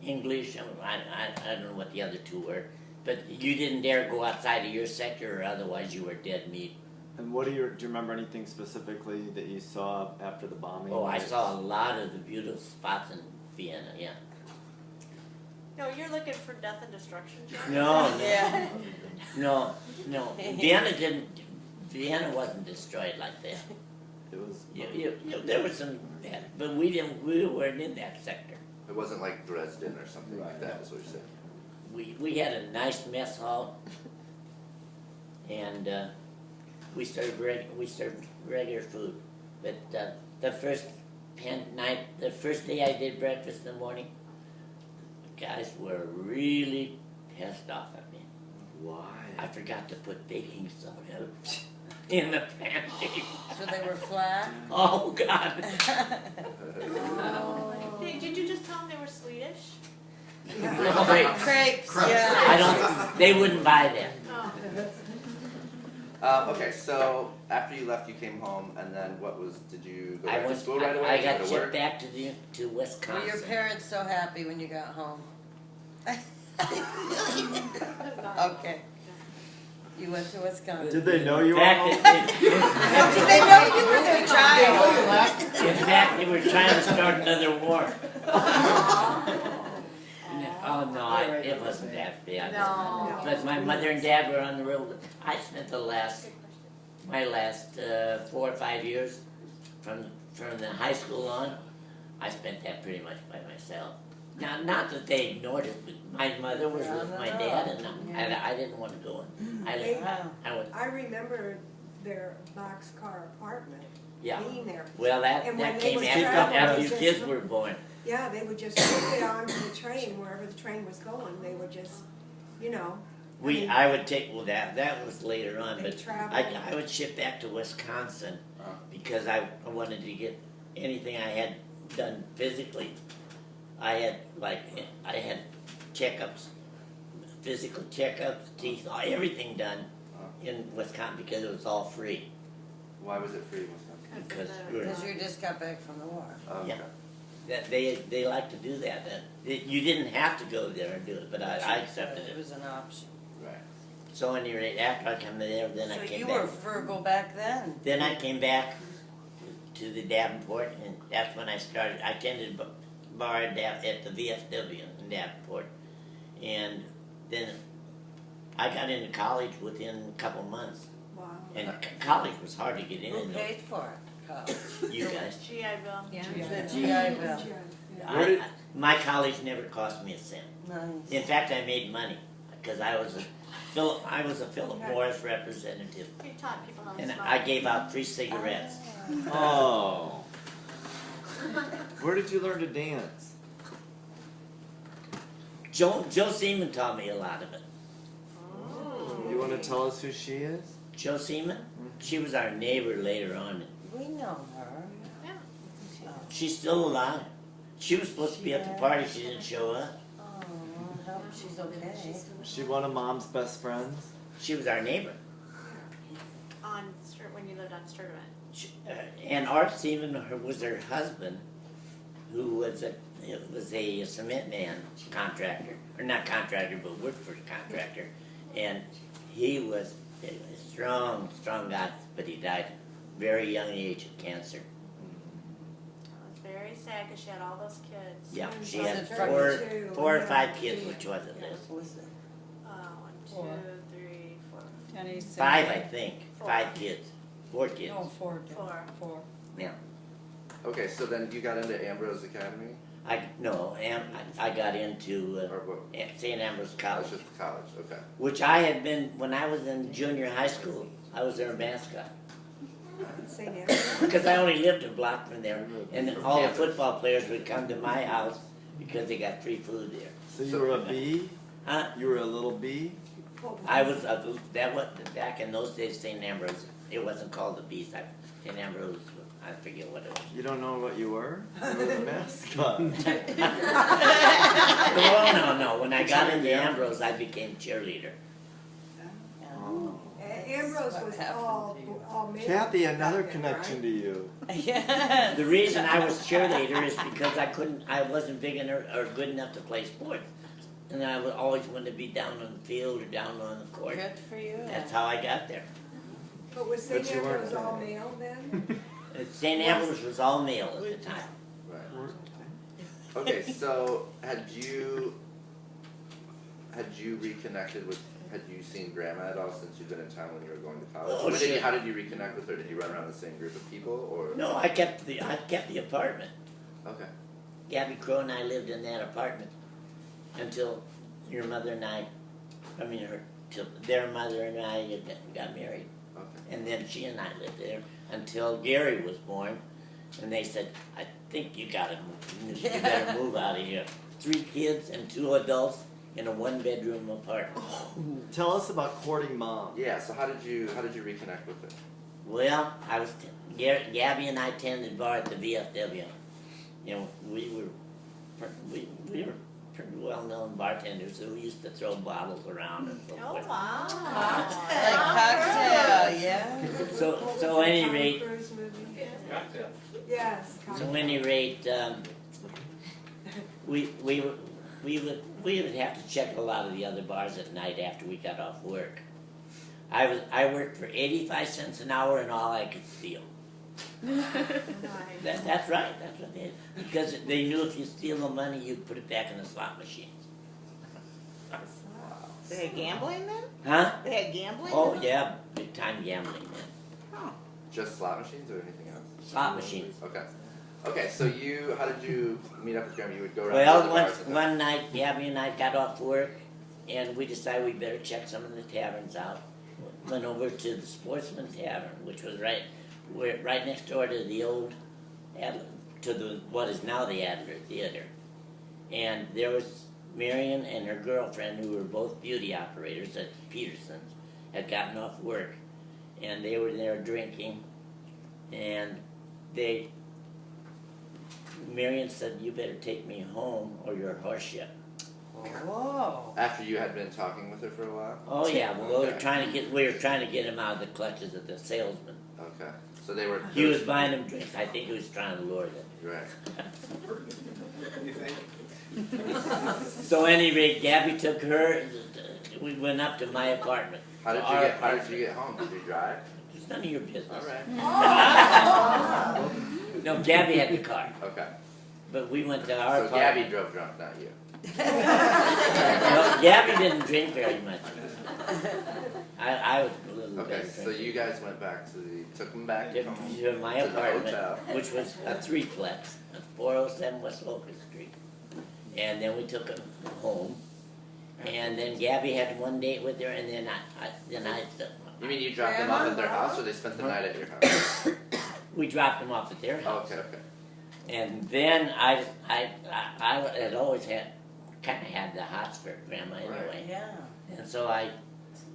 English. I don't know what the other 2 were, but you didn't dare go outside of your sector, or otherwise you were dead meat. And do you remember anything specifically that you saw after the bombing? Oh, I saw a lot of the beautiful spots in Vienna. Yeah. No, you're looking for death and destruction, John? No, Yeah. no. Vienna wasn't destroyed like that. It was. There was some bad, but we weren't in that sector. It wasn't like Dresden or something like that, is what you're saying. We had a nice mess hall, and we served regular food. But the first day I did breakfast in the morning, the guys were really pissed off at me. Why? I forgot to put baking soda in the pancake. So they were flat? Oh God! Hey, did you just tell them they were Swedish? No, wait. Crepes, I yeah. don't. They wouldn't buy that. Oh. Okay, so after you left, you came home, and then did you go I back went. to school right away? I Did you got go to shipped work? back to Were Wisconsin. your parents so happy when you got home? Okay. You went to Wisconsin. Did they know you In were fact, home? Did they know you were their child? in fact, they were trying to start another war. Oh no, it wasn't that bad. No. But my mother and dad were on the road. I spent my last 4 or 5 years from the high school on. I spent that pretty much by myself. Now, not that they ignored it, but my mother was with my dad, and I didn't want to go in. I went. I remember their boxcar apartment Yeah. being there. Well, that And when they came would after travel, your they kids just- were born. Yeah, they would just put it onto the train, wherever the train was going, they would just, you know. I would take, well, that was later on, They but traveled. I would ship back to Wisconsin because I wanted to get anything I had done physically. I had checkups, physical checkups, teeth, everything done in Wisconsin because it was all free. Why was it free in Wisconsin? Because you just got back from the war. Oh, Yeah. okay. That they like to do that. You didn't have to go there and do it, but I accepted It it. was an option. Right. So at any rate, after I came there, then I So came you back. were Virgo back then. Then I came back to the Davenport, and that's when I started. I attended bar at the VFW in Davenport, and then I got into college within a couple months. Wow. And college was hard to get in. Who paid for it? College. You guys. GI Bill. Yeah. The GI Bill. My college never cost me a cent. Nice. In fact, I made money because I was a Philip Morris representative, You taught people how to and smoke. I gave out free cigarettes. Oh. Where did you learn to dance? Joe Seaman taught me a lot of it. You want to tell us who she is? Joe Seaman, she was our neighbor later on. We know her. Yeah. She's still alive. She was supposed to be at the party. She didn't show up. Oh, I hope she's okay. Is she one of Mom's best friends? She was our neighbor. When you lived on Sturtevant. And Art Seaman was her husband, who was a cement man contractor, or not contractor, but worked for a contractor. And he was a strong guy, but he died very young age of cancer. It was very sad because she had all those kids. Yeah, she Was had it four or five kids, which wasn't this. Was it? 1, 2, 3, 4. Kenny said- 5, I think. 4. 5 kids. 4 kids. No, 4. 4. 4. Yeah. Okay, so then you got into Ambrose Academy? I got into Or what? St. Ambrose Oh, College, it's just college, okay. which I had been when I was in junior high school. I was their mascot. St. Andrews. Because I only lived a block from there, and all the football players would come to my house because they got free food there. So you were a bee? Huh? You were a little bee? I was, that was, back in those days, St. Ambrose, it wasn't called the Beast. St. Ambrose, I forget what it was. You don't know what you were? You were the mascot. No. When I got into Ambrose, I became cheerleader. Ambrose was all male. Kathy, another back then, connection right? to you. Yes. The reason I was cheerleader is because I wasn't big enough or good enough to play sports. And I would always want to be down on the field or down on the court. Good for you. That's how I got there. But was But St. you weren't Andrews all male then? St. Ambrose was all male at the time. Right. Okay, so had you reconnected with? Had you seen Grandma at all since you've been in town when you were going to college? Oh, sure. How did you reconnect with her? Did you run around the same group of people, or? No, I kept the apartment. Okay. Gabby Crow and I lived in that apartment until your mother and till their mother and I got married. Okay. And then she and I lived there until Gary was born, and they said, "I think you better move out of here." 3 kids and 2 adults in a 1-bedroom apartment. Tell us about courting mom. Yeah. So how did you reconnect with her? Well, Gabby and I tended bar at the VFW. You know, we were pretty well-known bartenders, so we used to throw bottles around and so forth. wow. Like cocktail, yeah. So at any rate, Tom Cruise movie. Yes. so at any rate, we would have to check a lot of the other bars at night after we got off work. I worked for 85 cents an hour and all I could steal. That's right. That's what they did. Because they knew if you steal the money, you'd put it back in the slot machines. They had gambling then? Huh? They had gambling? Oh yeah, big time gambling then. Just slot machines or anything else? Slot machines. Okay. Okay. So how did you meet up with Grandma? You would go around. to Well, the bars and one night, Gabby and I got off work, and we decided we better check some of the taverns out. Went over to the Sportsman Tavern, which was right next door to the old what is now the Adler Theater. And there was Marion and her girlfriend, who were both beauty operators at Peterson's, had gotten off work, and they were there drinking, and Marion said, "You better take me home or you're horseshit." Whoa. After you had been talking with her for a while. Oh yeah, well, we were Okay. trying to get him out of the clutches of the salesman. Okay. So they were. He was buying them drinks. I think he was trying to lure them. Right. So anyway, Gabby took her. We went up to my apartment. How did To you our get? How did apartment. you get home? Did you drive? It's none of your business. All right. No, Gabby had the car, Okay. but we went to our So apartment. Gabby drove drunk, not you. No, Gabby didn't drink very much. I was a little Okay. better So drinker. you guys went back took them back to home my to the apartment, hotel. which was a 3-plex, 407 West Locust Street. And then we took him home. And then Gabby had one date with her, and then I said, You mean you dropped them off at their house, or they spent the night at your house? we dropped him off at their Oh, house. okay. And then I had always kind of had the hots for Grandma anyway. Yeah. And so I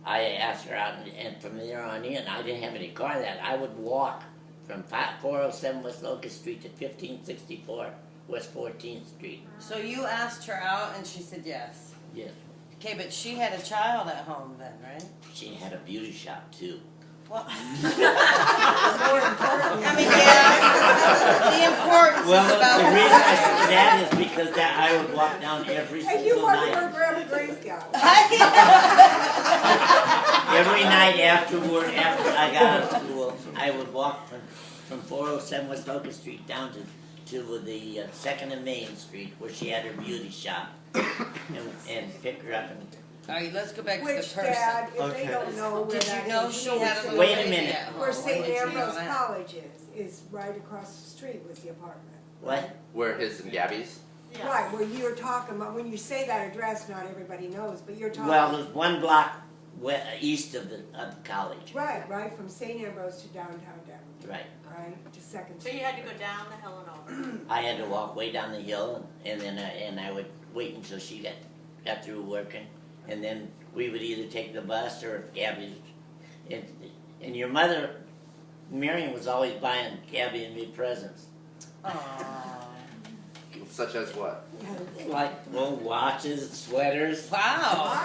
asked her out, and from there on in, I didn't have any car that. I would walk from 407 West Locust Street to 1564 West 14th Street. So you asked her out and she said yes. Yes. Okay, but she had a child at home then, right? She had a beauty shop too. Well, More important. I mean, yeah. The importance Well, is about the reason I said that is because I would walk down every And you single wonder where night. Grandma Grace got it. Every night after work, after I got out of school, I would walk from 407 West Locust Street down to the 2nd and Main Street, where she had her beauty shop, and pick her up. All right, let's go back to the Which, person. Dad, if Okay. they don't know where Did that you know is, she know had a where little Wait a baby minute. at home? Where When St. did you know Ambrose that? College is right across the street was the apartment. What? Where his and Gabby's? Yeah. Right, where you're talking about, when you say that address, not everybody knows, but you're talking. Well, there's one block east of the college. Right from St. Ambrose to downtown Denver, Right. right, to Second So Street. you had to go down the hill and over. I had to walk way down the hill, and then I would wait until she got through working, and then we would either take the bus or Gabby. And your mother, Marion, was always buying Gabby and me presents, Such as what? like watches, sweaters. Wow.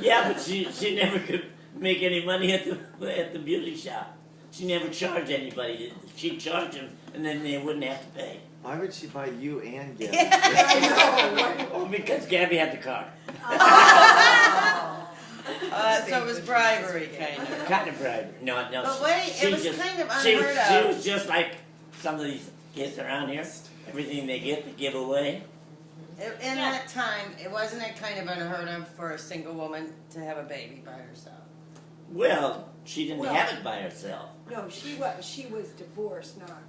Yeah, but she never could make any money at the beauty shop. She never charged anybody. She'd charge them, and then they wouldn't have to pay. Why would she buy you and Gabby? Oh, because Gabby had the car. So it was bribery, kind of. Kind of bribery. No. But wait, she it was just, kind of she unheard was of. just like some of these kids around here. Everything they get, they give away. In that time, wasn't it kind of unheard of for a single woman to have a baby by herself? Well, she didn't Well- have it by herself. No, she was divorced, not.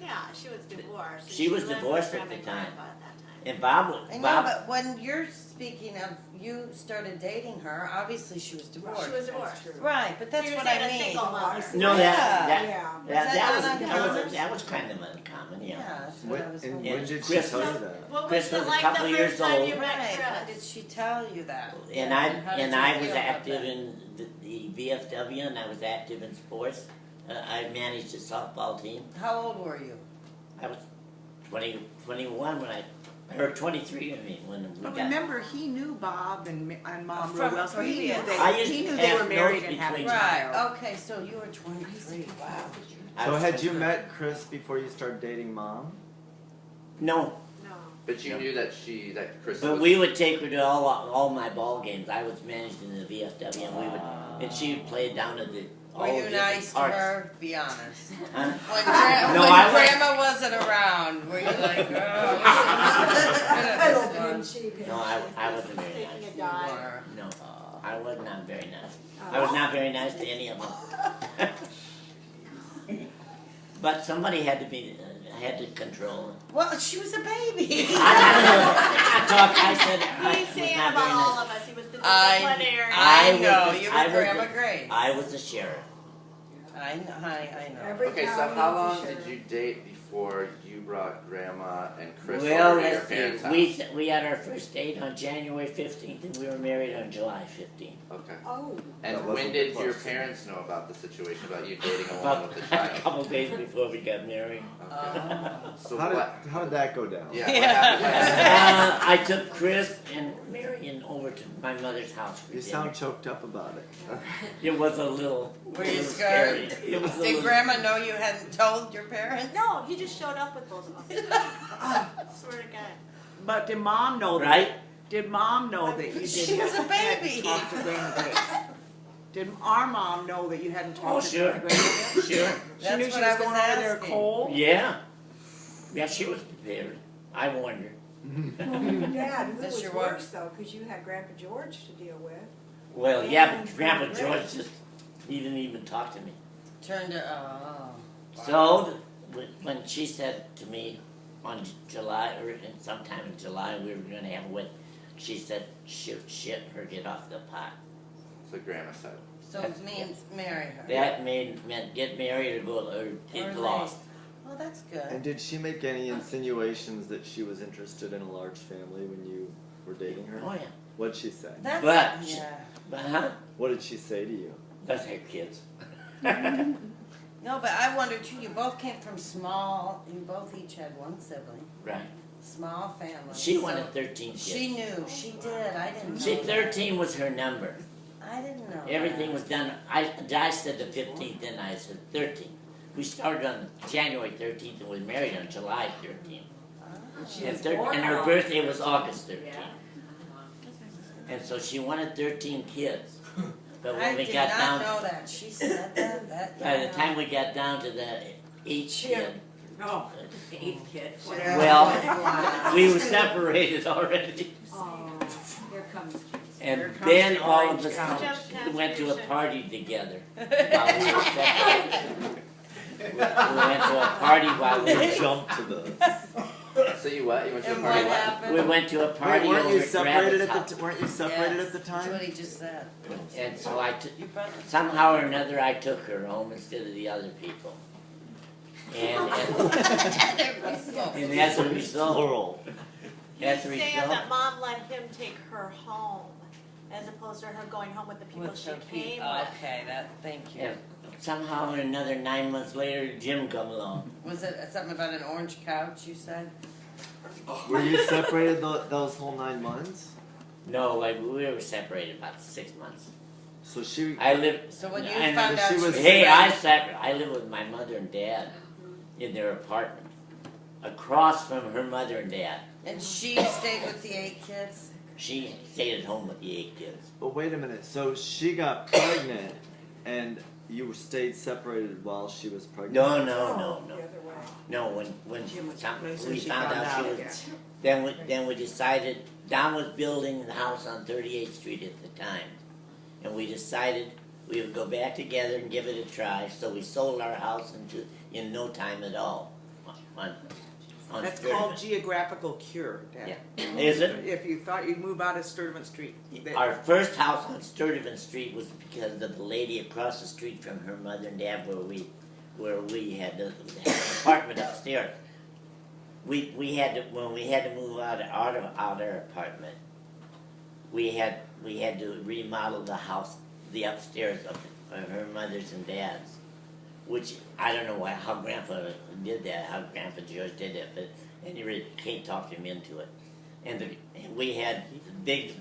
Yeah, she was divorced. She was lived divorced with at the Grandma time. and Grandpa at that time. And Bob I know, Bob, but when you're speaking of you started dating her, obviously she was divorced. She was divorced. Right, but that's So you're what saying I a mean. single mother. no, that Yeah. that was kind of uncommon, Yeah, yeah. that's what I was And wondering. when did she Chris- tell you that? What Chris was was it a like couple the years first time old. you met Right, how did Chris? she tell you that? And How did I you was feel about active that? in the VFW, and I was active in sports. I managed a softball team. How old were you? I was 21 when or 23, I mean, when we But got. remember, he knew Bob and Mom From real well, so he knew previous. I used he to knew they pass were married notes and had a between- child. Right, okay, so you were 23, wow. I So was had you 23. met Chris before you started dating Mom? No, No. But you Yep. knew that Chris but was. we would take her to all my ball games. I was managed in the VFW, and she would play down at the. Were all you the nice to parks. her? Be honest. Huh? When, No, when I was- Grandma wasn't around, were you like, oh, I don't one? think she did. No, I wasn't very Taking nice. a dive. Or- No, I was not very nice. I was not very nice to any of them. But somebody had to be, had to control it. Well, she was a baby. I said I He's was saying not about very all nice. of us. He was the I disciplinarian. I was know, the- you I were was Grandma the- Grace. I was the sheriff. I know. Every Okay, so county how needs a long sheriff. did you date before you brought Grandma and Chris Well, over to your let's see. parents' house? We had our first date on January 15th, and we were married on July 15th. Okay. Oh, And That when wasn't did close. your parents know about the situation about you dating a woman About with a a child? couple days before we got married. Okay. So How what? did that go down? Yeah. What happened? I took Chris and Marion over to my mother's house for You dinner. sound choked up about it. It was a little. Were you little scared? scary. It was a Did little. Grandma know you hadn't told your parents? No, he just showed up with both of them. Swear to God. But did Mom know that? Right? Did Mom know that you She didn't was a baby. talk to Grandma Grace? Did our mom know that you hadn't Oh, talked to sure. Grandma Grace yet? Sure. She That's knew she what was I was going over there asking. cold? Yeah. Yeah, she was prepared. I warned her. Dad, who That's was your work. worse though, because you had Grandpa George to deal with. Well, yeah, And but Grandpa Grace. George just, he didn't even talk to me. Turned to, wow. So, when she said to me on July, or sometime in July, we were gonna have a wedding, she said, shit her, get off the pot. So Grandma said. So it means marry her. That meant get married or get Or lost. Well, that's And good. did she make any insinuations that she was interested in a large family when you were dating her? Oh, yeah. What'd she say? That's, But- yeah. But, huh? What did she say to you? Let's have kids. No, but I wonder too, you both came from small, you both each had one sibling, Right. small family. She so wanted 13 kids. She knew, she did, I didn't know. See, that. 13 was her number. I didn't know. Everything that. was done. I said the 15th, then I said 13th. We started on January 13th and we married on July 13th. And her birthday was August 13th. And so she wanted 13 kids. But when I we did got not down, know that, she said that, by the time we got down to the 8th kid, Oh, the 8th kid. Yeah. well, we were separated already. Oh, here comes. And Here comes then the all of orange a sudden, couch. we went to a party together while we were separated. We went to a party while we were Jump to the. So you what? You went to a And party? what What? happened? We went to a party Wait, weren't over you at separated Grandma's at house. the weren't you separated Yes, at the That's time? what he just said. And so I took, You brought the- somehow or another, I took her home instead of the other people. And as a result, Plural. as a He's saying result, that mom let him take her home, as opposed to her going home with the people With she the came people. with. Okay, thank you. and somehow or another, 9 months later, Jim come along. Was it something about an orange couch you said? Were you separated those whole 9 months? No, like, we were separated about 6 months. So she. I lived. So when you and found so out she was- Hey, I live with my mother and dad in their apartment, across from her mother and dad. And she stayed with the 8 kids? She stayed at home with the 8 kids. But wait a minute. So she got pregnant, and you stayed separated while she was pregnant. No. The other way. No, when Jim was some- pregnant, we she found found out she out, was, then we decided, Don was building the house on 38th Street at the time. And we decided we would go back together and give it a try, so we sold our house in no time at all. On That's Sturtevant. called geographical cure, Dad. Yeah. Is it? If you thought you'd move out of Sturtevant Street. that- Our first house on Sturtevant Street was because of the lady across the street from her mother and dad where we had the apartment upstairs. We had to, when we had to move out of our apartment, we had to remodel the house, the upstairs of her mother's and dad's, which I don't know how Grandpa did that, how Grandpa George did it, but anyway, Kate talked him into it. And we had big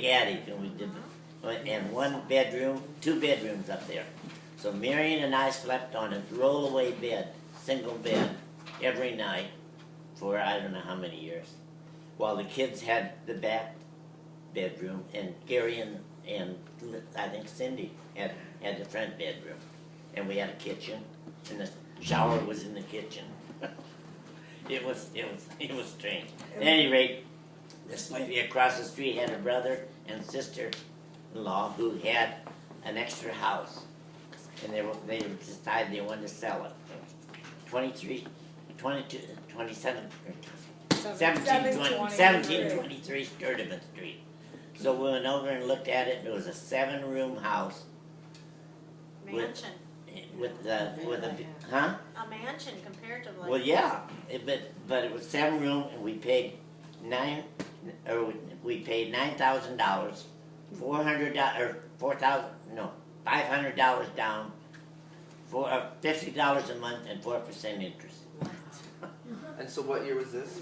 attic, and we did, and 1 bedroom, 2 bedrooms up there. So Marion and I slept on a roll-away bed, single bed, every night for I don't know how many years, while the kids had the back bedroom, and Gary and I think Cindy had the front bedroom, and we had a kitchen, and the shower was in the kitchen. It was strange. At any rate, this lady across the street had a brother and sister-in-law who had an extra house, and they decided they wanted to sell it. 1723 Sturtevant Street. So we went over and looked at it, and it was a 7-room house Mansion, with a huh? a mansion comparatively. Well, yeah, but it was 7-room, and we paid $9,000, $500 down, for $50 a month, and 4% interest. And so what year was this?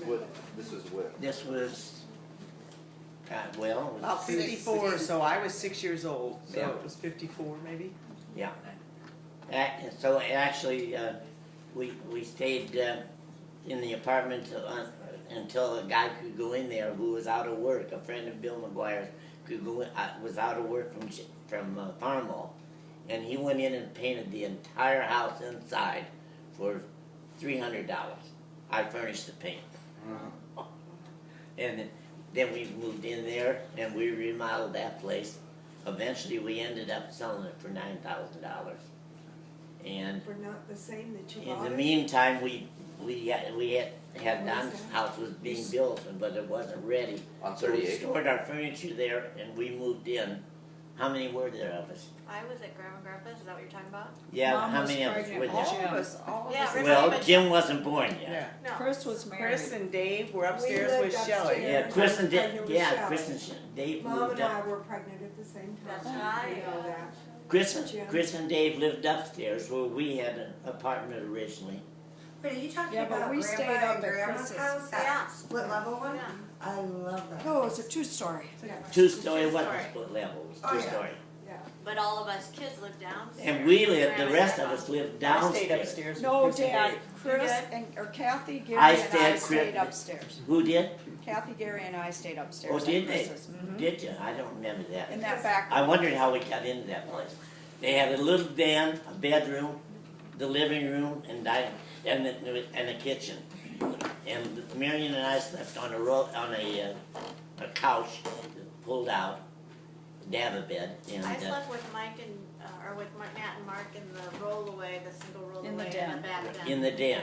This was what? This was, well, it About was, 54, so I was 6 years old, so Yeah. it was 54 maybe. yeah. So actually, we stayed in the apartment until a guy could go in there who was out of work. A friend of Bill McGuire's could go in, was out of work from Farmall, and he went in and painted the entire house inside for $300. I furnished the paint, and then we moved in there and we remodeled that place. Eventually, we ended up selling it for $9,000. And For not the same that you in bought the it? meantime, we had Don's house was being built, but it wasn't ready. On So we 38. stored our furniture there, and we moved in. How many were there of us? I was at Grandma and Grandpa's, is that what you're talking about? Yeah, Mom how was many of us pregnant. were All there? of us, all of Yeah, us. Rick- Well, but- Jim wasn't born yet. Yeah. No. Chris was married. Chris and Dave were We upstairs lived with Shelley. upstairs. Yeah, Chris and Pregnant with yeah, Shelley. Chris and Dave Mom moved and up. I were pregnant at the same time. That's right. You know that. Chris and Dave lived upstairs where we had an apartment originally. Wait, are you talking Yeah, but about we Grandpa stayed up and at Grandma's Chris's. house, that Yeah. split level one? Yeah. I love that. Oh, it's a 2-story. Two-story, it wasn't Two-story. split level, it was Oh, yeah. two-story. But all of us kids lived downstairs. And we lived, the Grandma rest and of us Grandpa. lived I stayed downstairs. upstairs. No, with Chris and Dad, Dave. Chris did? or Kathy, Gary, I and I stayed- stayed upstairs. Who did? Kathy, Gary, and I stayed upstairs. Oh, at did they? Chris's. Did you? I don't remember that. In that back. I wondered how we got into that place. They had a little den, a bedroom, the living room, and a kitchen. And Marion and I slept on a couch pulled out, dab bed, and I slept with Mike and, or with Matt and Mark in the rollaway, the single rollaway In the in den. the back den. in the den.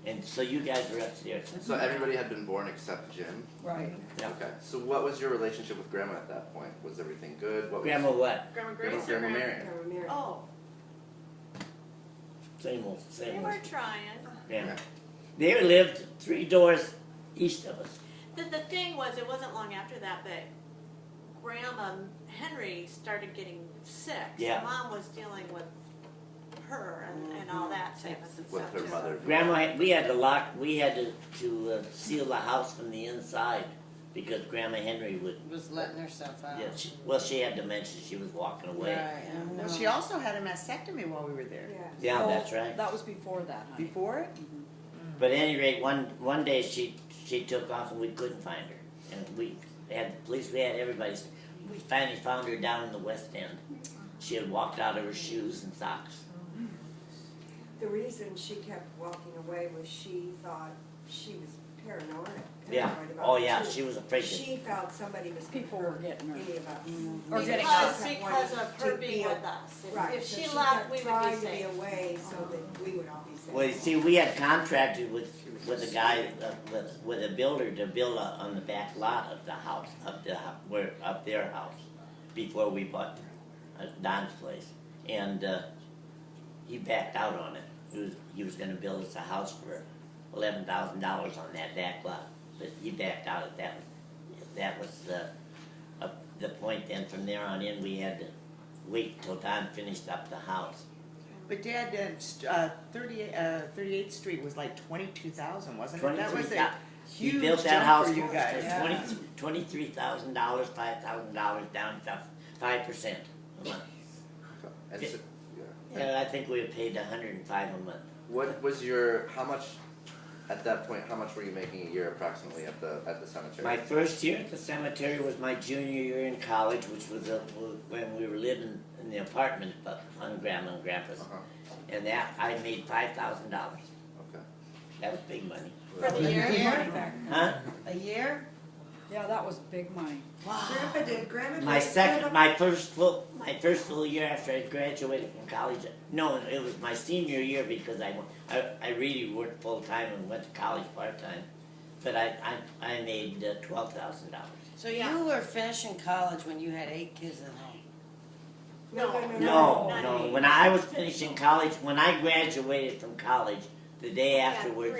And so you guys were upstairs. So everybody had been born except Jim? Right. Yeah. Okay, so what was your relationship with Grandma at that point? Was everything good? What was Grandma what? Grandma Grace or Grandma Marion? Grandma Mary. Oh, Same old, they same were old. trying. Yeah. They lived 3 doors east of us. The thing was, it wasn't long after that Grandma Henry started getting sick. Yeah. So Mom was dealing with her and all that sickness and With stuff. her too. mother? Grandma, we had to lock, we had to seal the house from the inside because Grandma Henry would, Was letting herself out. yeah, she had dementia, she was walking away. Right, I Well, know. she also had a mastectomy while we were there. Yeah. Yeah, Oh, that's right. That was before that, honey. Before it? But at any rate, one day she took off and we couldn't find her. And we had the police, we had everybody. We finally found her down in the West End. She had walked out of her shoes and socks. The reason she kept walking away was she thought she was paranoid. Yeah. paranoid about Oh it, yeah, too. she was afraid to. She felt somebody was gonna People were hurt getting her. any of us. Or getting Because, out. because of her To being be with us. Right, If so she kept left, we would trying be to be safe. away so that we would all be safe. Well, you see, we had contracted with a guy, with a builder to build on the back lot of the house, up their house, before we bought Don's place, and he backed out on it. He was going to build us a house for $11,000 on that back lot, but he backed out at that. That was the point. Then from there on in, we had to wait till Don finished up the house. But Dad, 38th Street was like 22,000, wasn't it? That was a He huge built that jump house for you guys. Yeah. $23,000, $5,000 down to 5% a month. And so, yeah. And I think we had paid $105 a month. What was how much, at that point, how much were you making a year approximately at the cemetery? My first year at the cemetery was my junior year in college, which was when we were living in the apartment on Grandma and Grandpa's. Uh-huh. And that I made $5,000. Okay. That was big money. For the year? Huh? A year? Yeah, that was big money. Grandpa did, Grandma My did second, my first full year after I graduated from college. No, it was my senior year because I really worked full time and went to college part time. But I made $12,000. So you were finishing college when you had 8 kids at home? No. When I was finishing college, when I graduated from college, the day afterwards,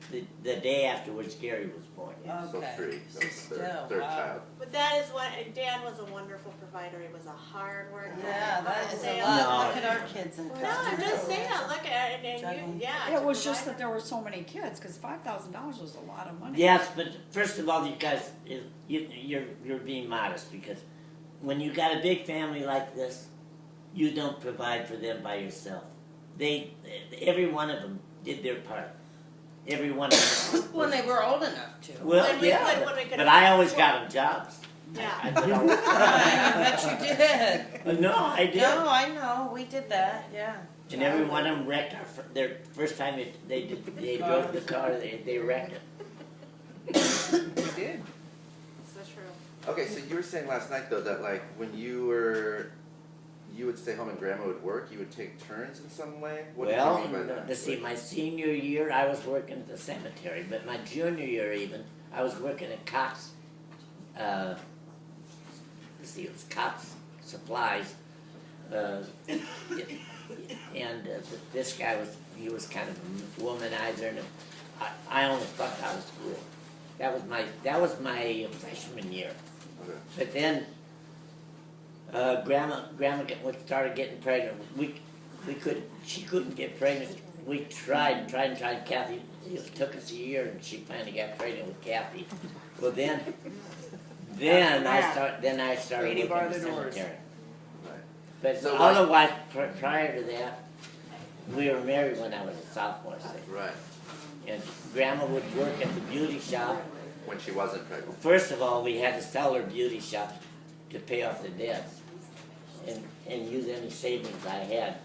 three. the day afterwards, Gary was born. So Okay. 3, So that's still, third wow. child. But that is what, Dad was a wonderful provider. He was a hard worker. Yeah, that is a Say, lot. No. Look at our kids in college. No, I'm just saying, look at it, and Juggling. you, yeah. It to was just provide that there were so many kids, because $5,000 was a lot of money. Yes, but first of all, you guys, you're being modest because when you got a big family like this, you don't provide for them by yourself. Every one of them did their part. Every one of them. When they were old enough to. Well, When we yeah, could- when we could but I always afford. got them jobs. Yeah. I put all- Right, I bet you did. No, I did. No, I know. We did that. Yeah. And every one of them wrecked their first time they drove the car. They wrecked it. We did. So true. Okay, so you were saying last night though that like when you would stay home and Grandma would work, you would take turns in some way? What Well, do you mean by that? let's see, my senior year I was working at the cemetery, but my junior year even, I was working at Cox, let's see, it was Cox Supplies, and this guy he was kind of a womanizer, and I almost dropped out of school. That was my freshman year. Okay. But then, Grandma started getting pregnant. She couldn't get pregnant. We tried. Kathy, it took us a year, and she finally got pregnant with Kathy. Well, then I started Lady working bar in the the doors. cemetery. Right. But So otherwise, prior to that, we were married when I was a sophomore. Right. And Grandma would work at the beauty shop. When she wasn't pregnant. First of all, we had to sell her beauty shop to pay off the debts and use any savings I had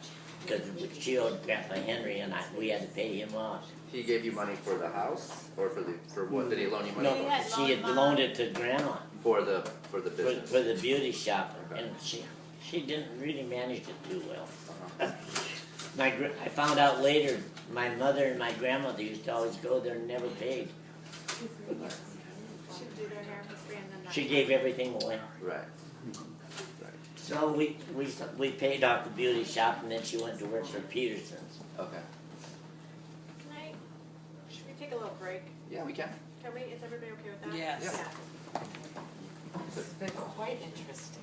because she owed Grandpa Henry and we had to pay him off. He gave you money for the house, or for what did he loan you money No, He had she had loaned loaned it to Grandma for the business? for the beauty shop, Okay. and she didn't really manage it too well. Uh-huh. I found out later, my mother and my grandmother used to always go there and never paid. She'd do their hair for free and then not. She gave everything away. Right. So we paid off the beauty shop, and then she went to work for Peterson's. Okay. Should we take a little break? Yeah, we can. Can we, is everybody okay with that? Yes. Yeah. This has been quite interesting.